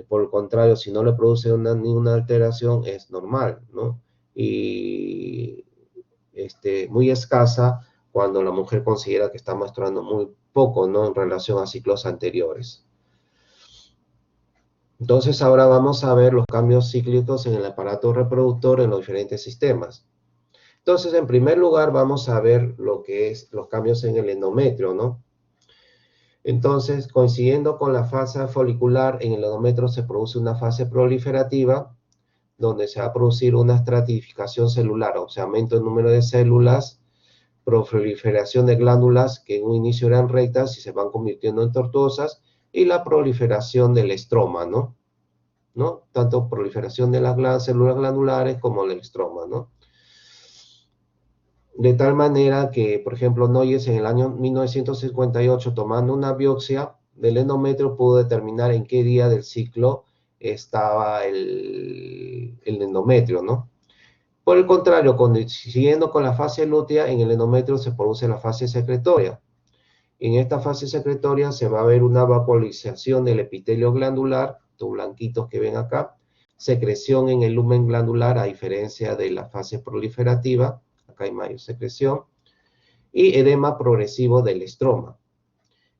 Speaker 1: Por el contrario, si no le produce ninguna alteración, es normal, ¿no? Y muy escasa cuando la mujer considera que está menstruando muy poco, ¿no? En relación a ciclos anteriores. Entonces ahora vamos a ver los cambios cíclicos en el aparato reproductor en los diferentes sistemas. Entonces, en primer lugar, vamos a ver lo que es los cambios en el endometrio, ¿no? Entonces, coincidiendo con la fase folicular, en el endometrio se produce una fase proliferativa, donde se va a producir una estratificación celular, o sea, aumento del número de células, proliferación de glándulas que en un inicio eran rectas y se van convirtiendo en tortuosas, y la proliferación del estroma, ¿no? Tanto proliferación de las células glandulares como del estroma, ¿no? De tal manera que, por ejemplo, Noyes en el año 1958, tomando una biopsia del endometrio, pudo determinar en qué día del ciclo estaba el endometrio, ¿no? Por el contrario, siguiendo con la fase lútea, en el endometrio se produce la fase secretoria. En esta fase secretoria se va a ver una vacuolización del epitelio glandular, estos blanquitos que ven acá, secreción en el lumen glandular, a diferencia de la fase proliferativa, acá hay mayor secreción, y edema progresivo del estroma.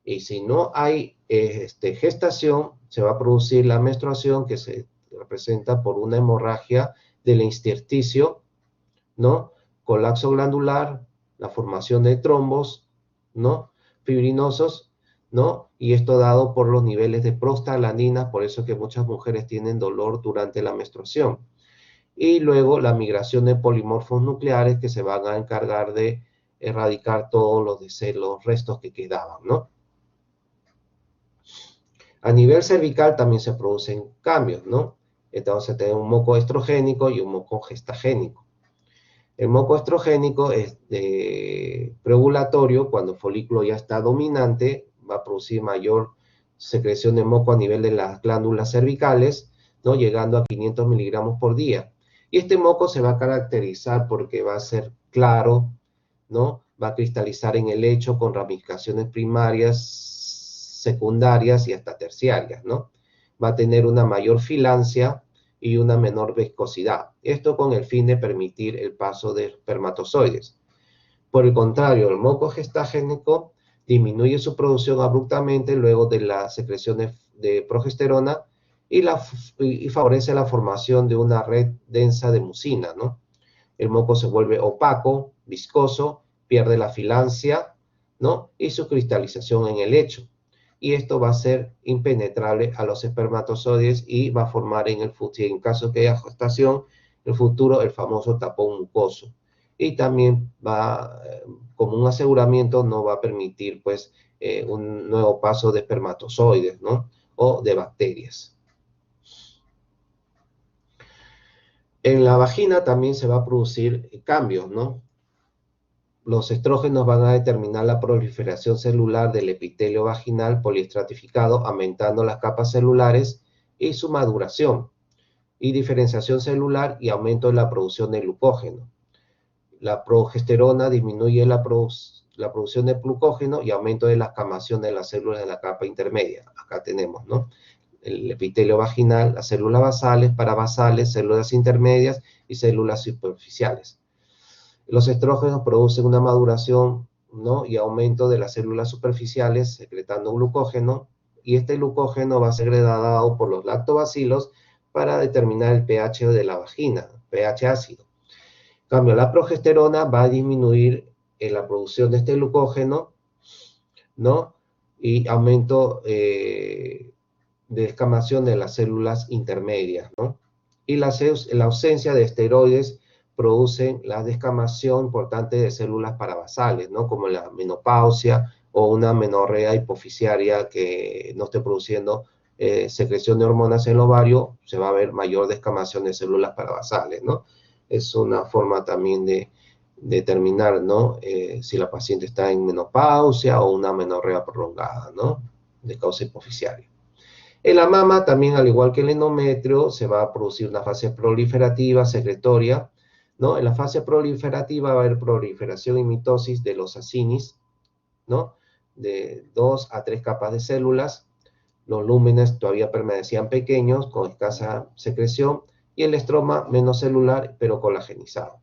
Speaker 1: Y si no hay gestación, se va a producir la menstruación que se representa por una hemorragia del intersticio, ¿no? Colapso glandular, la formación de trombos, ¿no? Fibrinosos, ¿no? Y esto dado por los niveles de prostaglandinas, por eso que muchas mujeres tienen dolor durante la menstruación. Y luego la migración de polimorfos nucleares que se van a encargar de erradicar todos los restos que quedaban, ¿no? A nivel cervical también se producen cambios, ¿no? Entonces tenemos un moco estrogénico y un moco gestagénico. El moco estrogénico es preovulatorio, cuando el folículo ya está dominante, va a producir mayor secreción de moco a nivel de las glándulas cervicales, ¿no? Llegando a 500 miligramos por día. Y este moco se va a caracterizar porque va a ser claro, ¿no? Va a cristalizar en el lecho con ramificaciones primarias, secundarias y hasta terciarias, ¿no? Va a tener una mayor filancia y una menor viscosidad. Esto con el fin de permitir el paso de espermatozoides. Por el contrario, el moco gestagénico disminuye su producción abruptamente luego de la secreción de progesterona y favorece la formación de una red densa de mucina, ¿no? El moco se vuelve opaco, viscoso, pierde la filancia, ¿no? Y su cristalización en el lecho. Y esto va a ser impenetrable a los espermatozoides y va a formar en caso que haya gestación, en el futuro el famoso tapón mucoso. Y también va, como un aseguramiento, no va a permitir pues un nuevo paso de espermatozoides, ¿no? O de bacterias. En la vagina también se va a producir cambios, ¿no? Los estrógenos van a determinar la proliferación celular del epitelio vaginal poliestratificado, aumentando las capas celulares y su maduración, y diferenciación celular y aumento de la producción de glucógeno. La progesterona disminuye la producción de glucógeno y aumento de la escamación de las células de la capa intermedia. Acá tenemos, ¿no? El epitelio vaginal, las células basales, parabasales, células intermedias y células superficiales. Los estrógenos producen una maduración, ¿no? Y aumento de las células superficiales secretando glucógeno, y este glucógeno va a ser degradado por los lactobacilos para determinar el pH de la vagina, pH ácido. En cambio, la progesterona va a disminuir la producción de este glucógeno, ¿no? Y aumento de descamación de las células intermedias, ¿no? Y la ausencia de esteroides producen la descamación importante de células parabasales, ¿no? Como la menopausia o una menorrea hipofisiaria que no esté produciendo secreción de hormonas en el ovario, se va a ver mayor descamación de células parabasales, ¿no? Es una forma también de determinar, ¿no? Si la paciente está en menopausia o una menorrea prolongada, ¿no? De causa hipofisiaria. En la mama también, al igual que el endometrio, se va a producir una fase proliferativa, secretoria, ¿no? En la fase proliferativa va a haber proliferación y mitosis de los acinis, ¿no? De 2 a 3 capas de células. Los lúmenes todavía permanecían pequeños, con escasa secreción, y el estroma menos celular, pero colagenizado.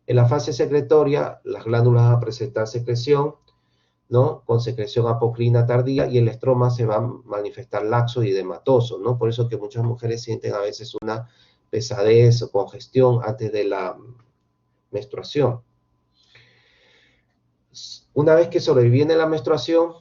Speaker 1: En la fase secretoria, las glándulas van a presentar secreción, ¿no? Con secreción apocrina tardía, y el estroma se va a manifestar laxo y edematoso, ¿no? Por eso que muchas mujeres sienten a veces una pesadez o congestión antes de la menstruación. Una vez que sobreviene la menstruación,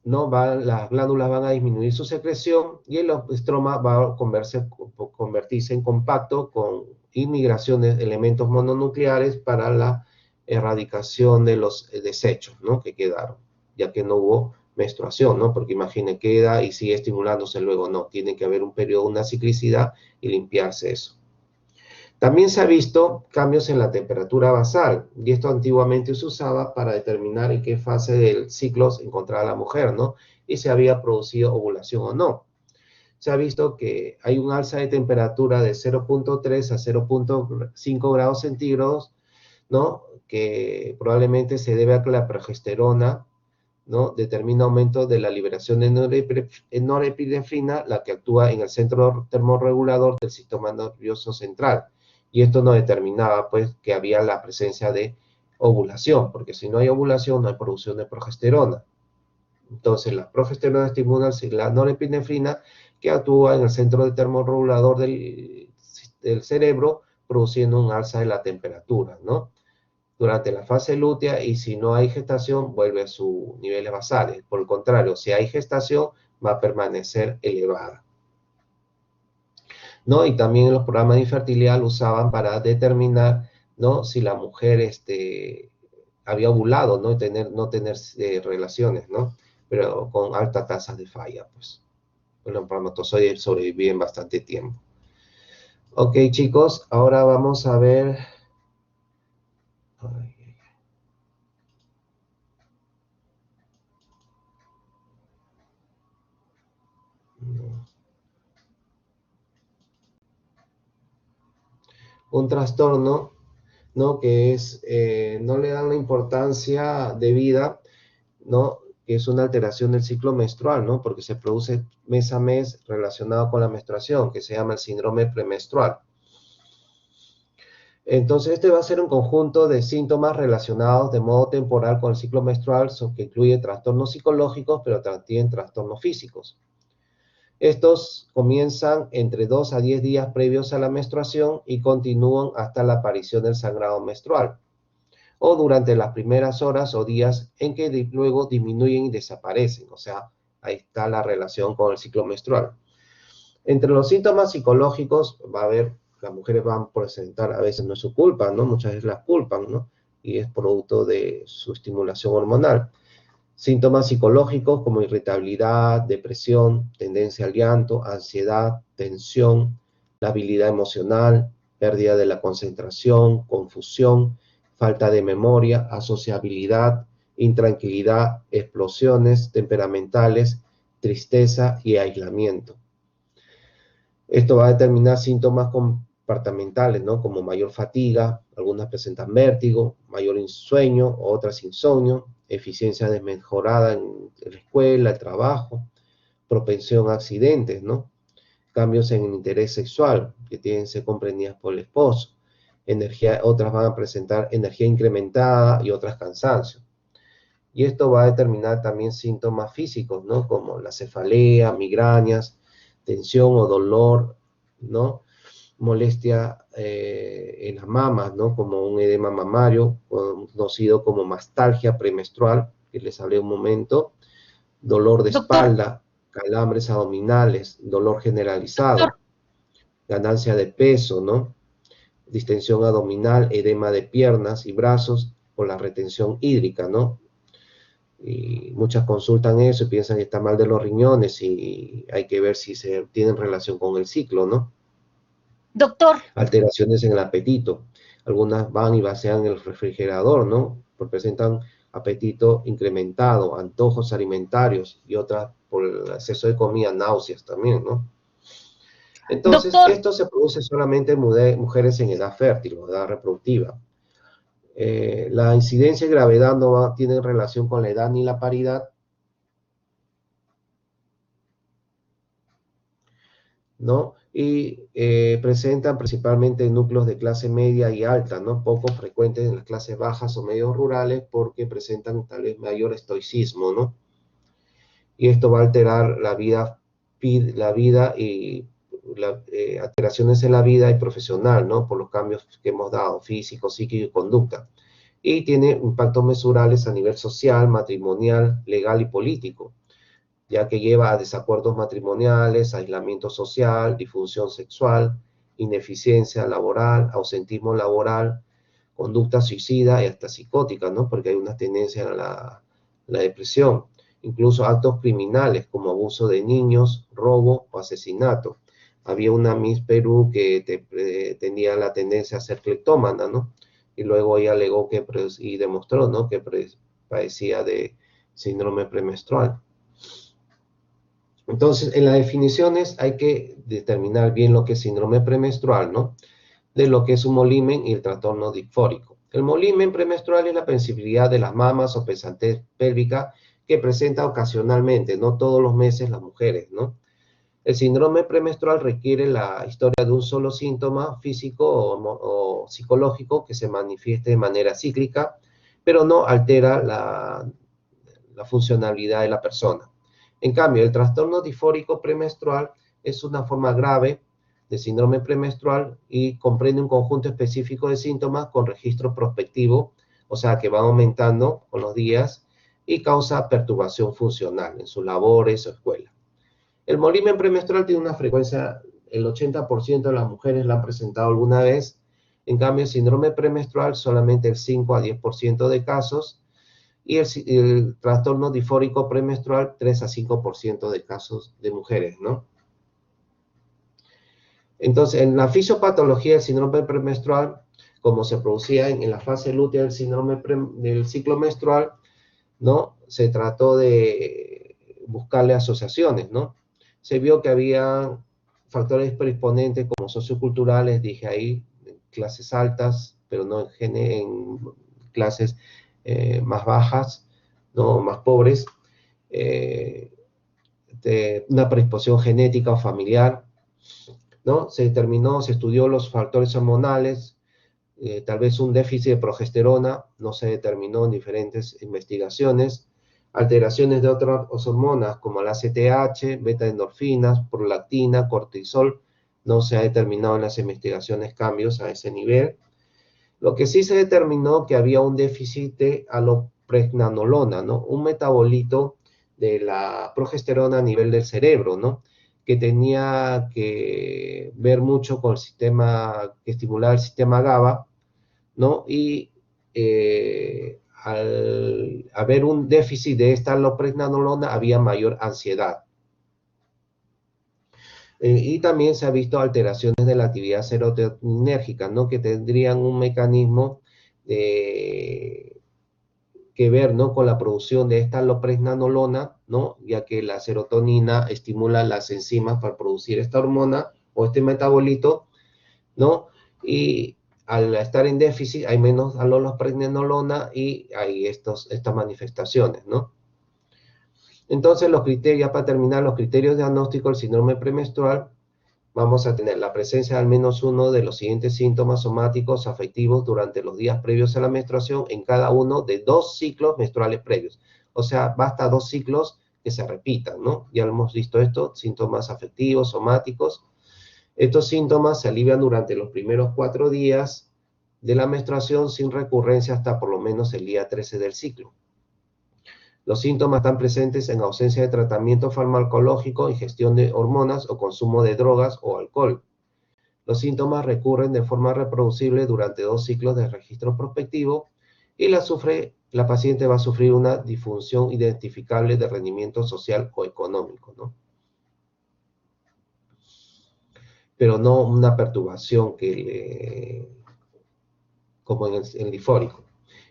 Speaker 1: ¿no? Las glándulas van a disminuir su secreción y el estroma va a convertirse en compacto con inmigración de elementos mononucleares para la erradicación de los desechos, ¿no? Que quedaron, ya que no hubo menstruación, ¿no? Porque imaginen, queda y sigue estimulándose luego, no, tiene que haber un periodo, una ciclicidad y limpiarse eso. También se ha visto cambios en la temperatura basal, y esto antiguamente se usaba para determinar en qué fase del ciclo se encontraba la mujer, ¿no? Y si había producido ovulación o no. Se ha visto que hay un alza de temperatura de 0.3 a 0.5 grados centígrados, ¿no? Que probablemente se debe a que la progesterona, ¿no? Determina aumento de la liberación de norepinefrina, la que actúa en el centro termorregulador del sistema nervioso central. Y esto nos determinaba, pues, que había la presencia de ovulación, porque si no hay ovulación, no hay producción de progesterona. Entonces, la progesterona estimula la norepinefrina, que actúa en el centro termorregulador del cerebro, produciendo un alza de la temperatura, ¿no? Durante la fase lútea, y si no hay gestación, vuelve a sus niveles basales. Por el contrario, si hay gestación, va a permanecer elevada, ¿no? Y también en los programas de infertilidad lo usaban para determinar, ¿no? Si la mujer había ovulado, ¿no? Y no tener relaciones, ¿no? Pero con alta tasa de falla, pues. Los espermatozoides sobreviven bastante tiempo. Ok, chicos, ahora vamos a ver... Un trastorno, ¿no? Que es, no le dan la importancia debida, ¿no? Que es una alteración del ciclo menstrual, ¿no? Porque se produce mes a mes relacionado con la menstruación, que se llama el síndrome premenstrual. Entonces, este va a ser un conjunto de síntomas relacionados de modo temporal con el ciclo menstrual, que incluye trastornos psicológicos, pero también trastornos físicos. Estos comienzan entre 2 a 10 días previos a la menstruación y continúan hasta la aparición del sangrado menstrual, o durante las primeras horas o días en que luego disminuyen y desaparecen. O sea, ahí está la relación con el ciclo menstrual. Entre los síntomas psicológicos va a haber, las mujeres van a presentar, a veces no es su culpa, ¿no? Muchas veces las culpan, ¿no? Y es producto de su estimulación hormonal. Síntomas psicológicos como irritabilidad, depresión, tendencia al llanto, ansiedad, tensión, labilidad emocional, pérdida de la concentración, confusión, falta de memoria, asociabilidad, intranquilidad, explosiones temperamentales, tristeza y aislamiento. Esto va a determinar síntomas comportamentales, ¿no? Como mayor fatiga, algunas presentan vértigo, mayor sueño, otras insomnio, eficiencia desmejorada en la escuela, el trabajo, propensión a accidentes, ¿no? Cambios en el interés sexual, que tienen que ser comprendidas por el esposo. energía, otras van a presentar energía incrementada y otras cansancio. Y esto va a determinar también síntomas físicos, ¿no? Como la cefalea, migrañas, tensión o dolor, ¿no? Molestia en las mamas, ¿no? Como un edema mamario, conocido como mastalgia premenstrual, que les hablé un momento, dolor de
Speaker 2: Doctor,
Speaker 1: espalda, calambres abdominales, dolor
Speaker 2: doctor,
Speaker 1: generalizado, ganancia de peso, ¿no? Distensión abdominal, edema de piernas y brazos por la retención hídrica, ¿no? Y muchas consultan eso y piensan que está mal de los riñones y hay que ver si se tienen relación con el ciclo, ¿no?
Speaker 2: doctor,
Speaker 1: Alteraciones en el apetito. Algunas van y vacían el refrigerador, ¿no? Porque presentan apetito incrementado, antojos alimentarios y otras por el exceso de comida, náuseas también, ¿no? Entonces,
Speaker 2: doctor,
Speaker 1: esto se produce solamente en mujeres en edad fértil o edad reproductiva. La incidencia y gravedad no tienen relación con la edad ni la paridad, ¿no? Y presentan principalmente núcleos de clase media y alta, ¿no? Poco frecuentes en las clases bajas o medios rurales porque presentan tal vez mayor estoicismo, ¿no? Y esto va a alterar la vida y alteraciones en la vida y profesional, ¿no? Por los cambios que hemos dado, físico, psíquico y conducta. Y tiene impactos mesurables a nivel social, matrimonial, legal y político, ya que lleva a desacuerdos matrimoniales, aislamiento social, disfunción sexual, ineficiencia laboral, ausentismo laboral, conducta suicida y hasta psicótica, ¿no? Porque hay una tendencia a la depresión. Incluso actos criminales como abuso de niños, robo o asesinato. Había una Miss Perú que tenía la tendencia a ser cleptómana, ¿no? Y luego ella alegó y demostró, ¿no? Que padecía de síndrome premenstrual. Entonces, en las definiciones hay que determinar bien lo que es síndrome premenstrual, ¿no? De lo que es un molimen y el trastorno disfórico. El molimen premenstrual es la sensibilidad de las mamas o pesadez pélvica que presenta ocasionalmente, no todos los meses las mujeres, ¿no? El síndrome premenstrual requiere la historia de un solo síntoma físico o psicológico que se manifieste de manera cíclica, pero no altera la funcionalidad de la persona. En cambio, el trastorno disfórico premenstrual es una forma grave de síndrome premenstrual y comprende un conjunto específico de síntomas con registro prospectivo, o sea, que van aumentando con los días y causa perturbación funcional en sus labores o escuela. El molimen premenstrual tiene una frecuencia, el 80% de las mujeres la han presentado alguna vez, en cambio el síndrome premenstrual solamente el 5 a 10% de casos, y el trastorno disfórico premenstrual 3 a 5% de casos de mujeres, ¿no? Entonces, en la fisiopatología del síndrome premenstrual, como se producía en la fase lútea del del ciclo menstrual, ¿no? Se trató de buscarle asociaciones, ¿no? Se vio que había factores predisponentes como socioculturales, dije ahí, clases altas, pero no en clases más bajas, ¿no? Más pobres, una predisposición genética o familiar, ¿no? Se estudió los factores hormonales, tal vez un déficit de progesterona, no se determinó en diferentes investigaciones, alteraciones de otras hormonas como la ACTH, beta-endorfinas, prolactina, cortisol, no se ha determinado en las investigaciones cambios a ese nivel. Lo que sí se determinó que había un déficit de alopregnanolona, ¿no? Un metabolito de la progesterona a nivel del cerebro, ¿no? Que tenía que ver mucho con el sistema, que estimulaba el sistema GABA, ¿no? Y al haber un déficit de esta alopregnanolona, había mayor ansiedad. Y también se ha visto alteraciones de la actividad serotoninérgica, ¿no? Que tendrían un mecanismo que ver, ¿no? Con la producción de esta alopregnanolona, ¿no? Ya que la serotonina estimula las enzimas para producir esta hormona o este metabolito, ¿no? Y al estar en déficit hay menos alopregnanolona y hay estas manifestaciones, ¿no? Entonces, los criterios, para terminar, los criterios diagnósticos del síndrome premenstrual vamos a tener la presencia de al menos uno de los siguientes síntomas somáticos afectivos durante los días previos a la menstruación en cada uno de 2 ciclos menstruales previos. O sea, basta 2 ciclos que se repitan, ¿no? Ya lo hemos visto esto, síntomas afectivos, somáticos. Estos síntomas se alivian durante los primeros 4 días de la menstruación sin recurrencia hasta por lo menos el día 13 del ciclo. Los síntomas están presentes en ausencia de tratamiento farmacológico, ingestión de hormonas o consumo de drogas o alcohol. Los síntomas recurren de forma reproducible durante 2 ciclos de registro prospectivo y la paciente va a sufrir una disfunción identificable de rendimiento social o económico, ¿no? Pero no una perturbación como en el difórico.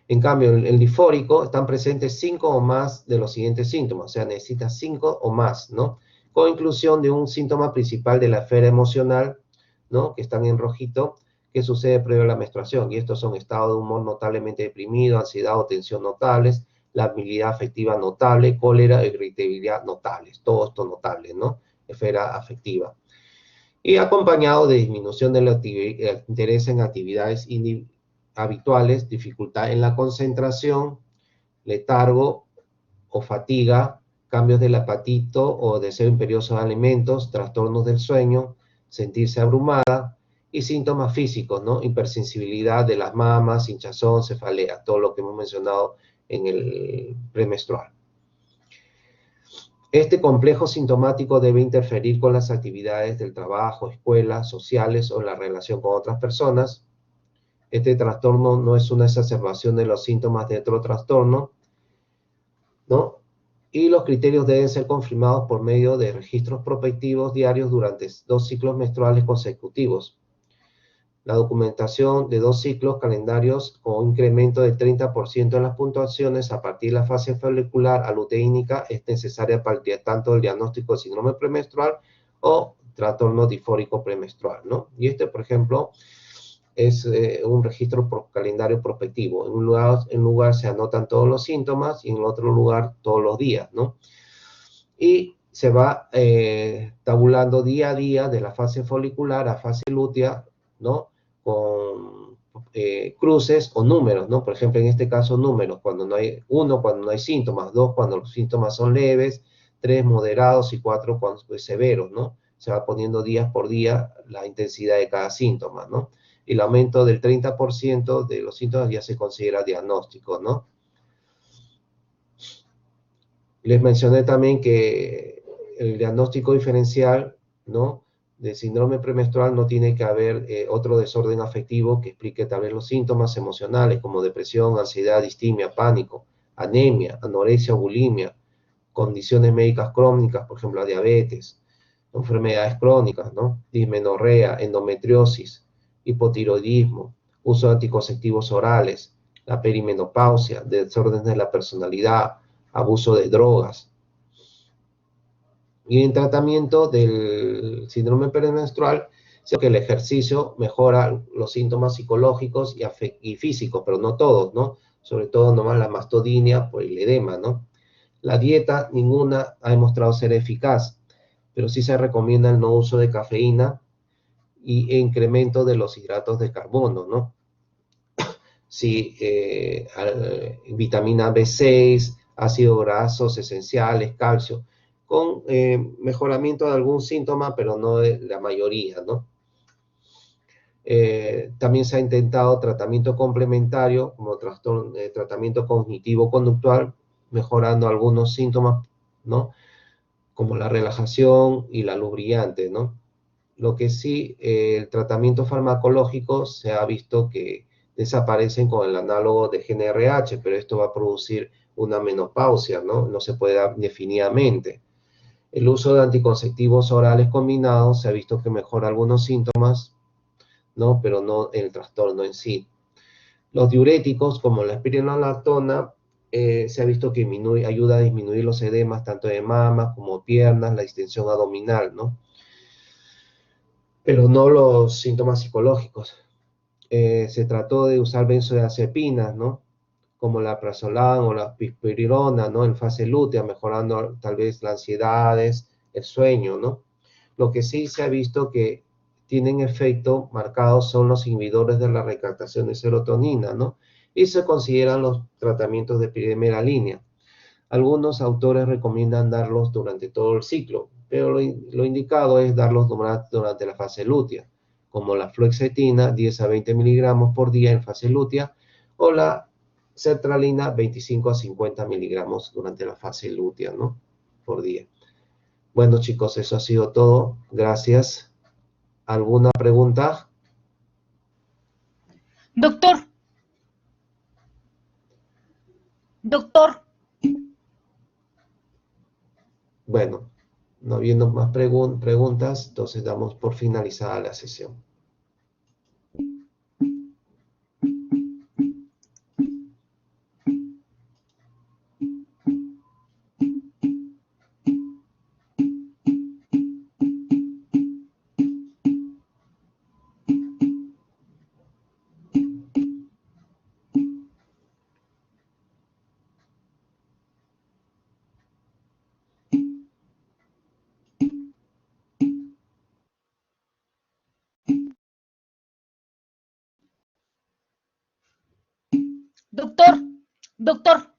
Speaker 1: En cambio, en el difórico están presentes 5 o más de los siguientes síntomas, o sea, necesita 5 o más, ¿no? Con inclusión de un síntoma principal de la esfera emocional, ¿no? Que están en rojito, que sucede previo a la menstruación. Y estos son estado de humor notablemente deprimido, ansiedad o tensión notables, la habilidad afectiva notable, cólera, irritabilidad notables. Todo esto notable, ¿no? Esfera afectiva. Y acompañado de disminución del interés en actividades habituales, dificultad en la concentración, letargo o fatiga, cambios del apetito o deseo imperioso de alimentos, trastornos del sueño, sentirse abrumada y síntomas físicos, ¿no? Hipersensibilidad de las mamas, hinchazón, cefalea, todo lo que hemos mencionado en el premenstrual. Este complejo sintomático debe interferir con las actividades del trabajo, escuelas, sociales o la relación con otras personas. Este trastorno no es una exacerbación de los síntomas de otro trastorno, ¿no? Y los criterios deben ser confirmados por medio de registros prospectivos diarios durante 2 ciclos menstruales consecutivos. La documentación de 2 ciclos calendarios con un incremento del 30% en las puntuaciones a partir de la fase folicular aluteínica es necesaria para tanto el diagnóstico de síndrome premenstrual o trastorno difórico premenstrual, ¿no? Y por ejemplo, es un registro calendario prospectivo. En un lugar se anotan todos los síntomas y en otro lugar todos los días, ¿no? Y se va tabulando día a día de la fase folicular a fase lútea, ¿no? Con cruces o números, ¿no? Por ejemplo, en este caso números, cuando no hay 1, cuando no hay síntomas, 2, cuando los síntomas son leves, 3, moderados y 4, cuando es severos, ¿no? Se va poniendo día por día la intensidad de cada síntoma, ¿no? El aumento del 30% de los síntomas ya se considera diagnóstico, ¿no? Les mencioné también que el diagnóstico diferencial, ¿no? De síndrome premenstrual no tiene que haber otro desorden afectivo que explique tal vez los síntomas emocionales como depresión, ansiedad, distimia, pánico, anemia, anorexia, bulimia, condiciones médicas crónicas, por ejemplo, la diabetes, enfermedades crónicas, ¿no? Dismenorrea, endometriosis, hipotiroidismo, uso de anticonceptivos orales, la perimenopausia, desórdenes de la personalidad, abuso de drogas. Y en tratamiento del síndrome premenstrual, sé que el ejercicio mejora los síntomas psicológicos y físicos, pero no todos, ¿no? Sobre todo nomás la mastodinia por el edema, ¿no? La dieta, ninguna ha demostrado ser eficaz, pero sí se recomienda el no uso de cafeína e incremento de los hidratos de carbono, ¿no? Sí, vitamina B6, ácidos grasos esenciales, calcio, con mejoramiento de algún síntoma, pero no de la mayoría, ¿no? También se ha intentado tratamiento complementario, como tratamiento cognitivo-conductual, mejorando algunos síntomas, ¿no? Como la relajación y la luz brillante, ¿no? Lo que sí, el tratamiento farmacológico se ha visto que desaparecen con el análogo de GnRH, pero esto va a producir una menopausia, ¿no? No se puede dar definidamente. El uso de anticonceptivos orales combinados se ha visto que mejora algunos síntomas, ¿no? Pero no el trastorno en sí. Los diuréticos, como la espironolactona, se ha visto que ayuda a disminuir los edemas tanto de mamas como piernas, la distensión abdominal, ¿no? Pero no los síntomas psicológicos. Se trató de usar benzodiazepinas, ¿no? Como la prazolam o la pispirona, ¿no? En fase lútea, mejorando tal vez las ansiedades, el sueño, ¿no? Lo que sí se ha visto que tienen efecto marcado son los inhibidores de la recaptación de serotonina, ¿no? Y se consideran los tratamientos de primera línea. Algunos autores recomiendan darlos durante todo el ciclo, pero lo indicado es darlos durante la fase lútea, como la fluoxetina 10 a 20 miligramos por día en fase lútea o la sertralina 25 a 50 miligramos durante la fase lútea, ¿no? Por día. Bueno, chicos, eso ha sido todo. Gracias. ¿Alguna pregunta?
Speaker 2: Doctor, doctor,
Speaker 1: Bueno, no habiendo más preguntas, entonces damos por finalizada la sesión.
Speaker 2: doctor, doctor.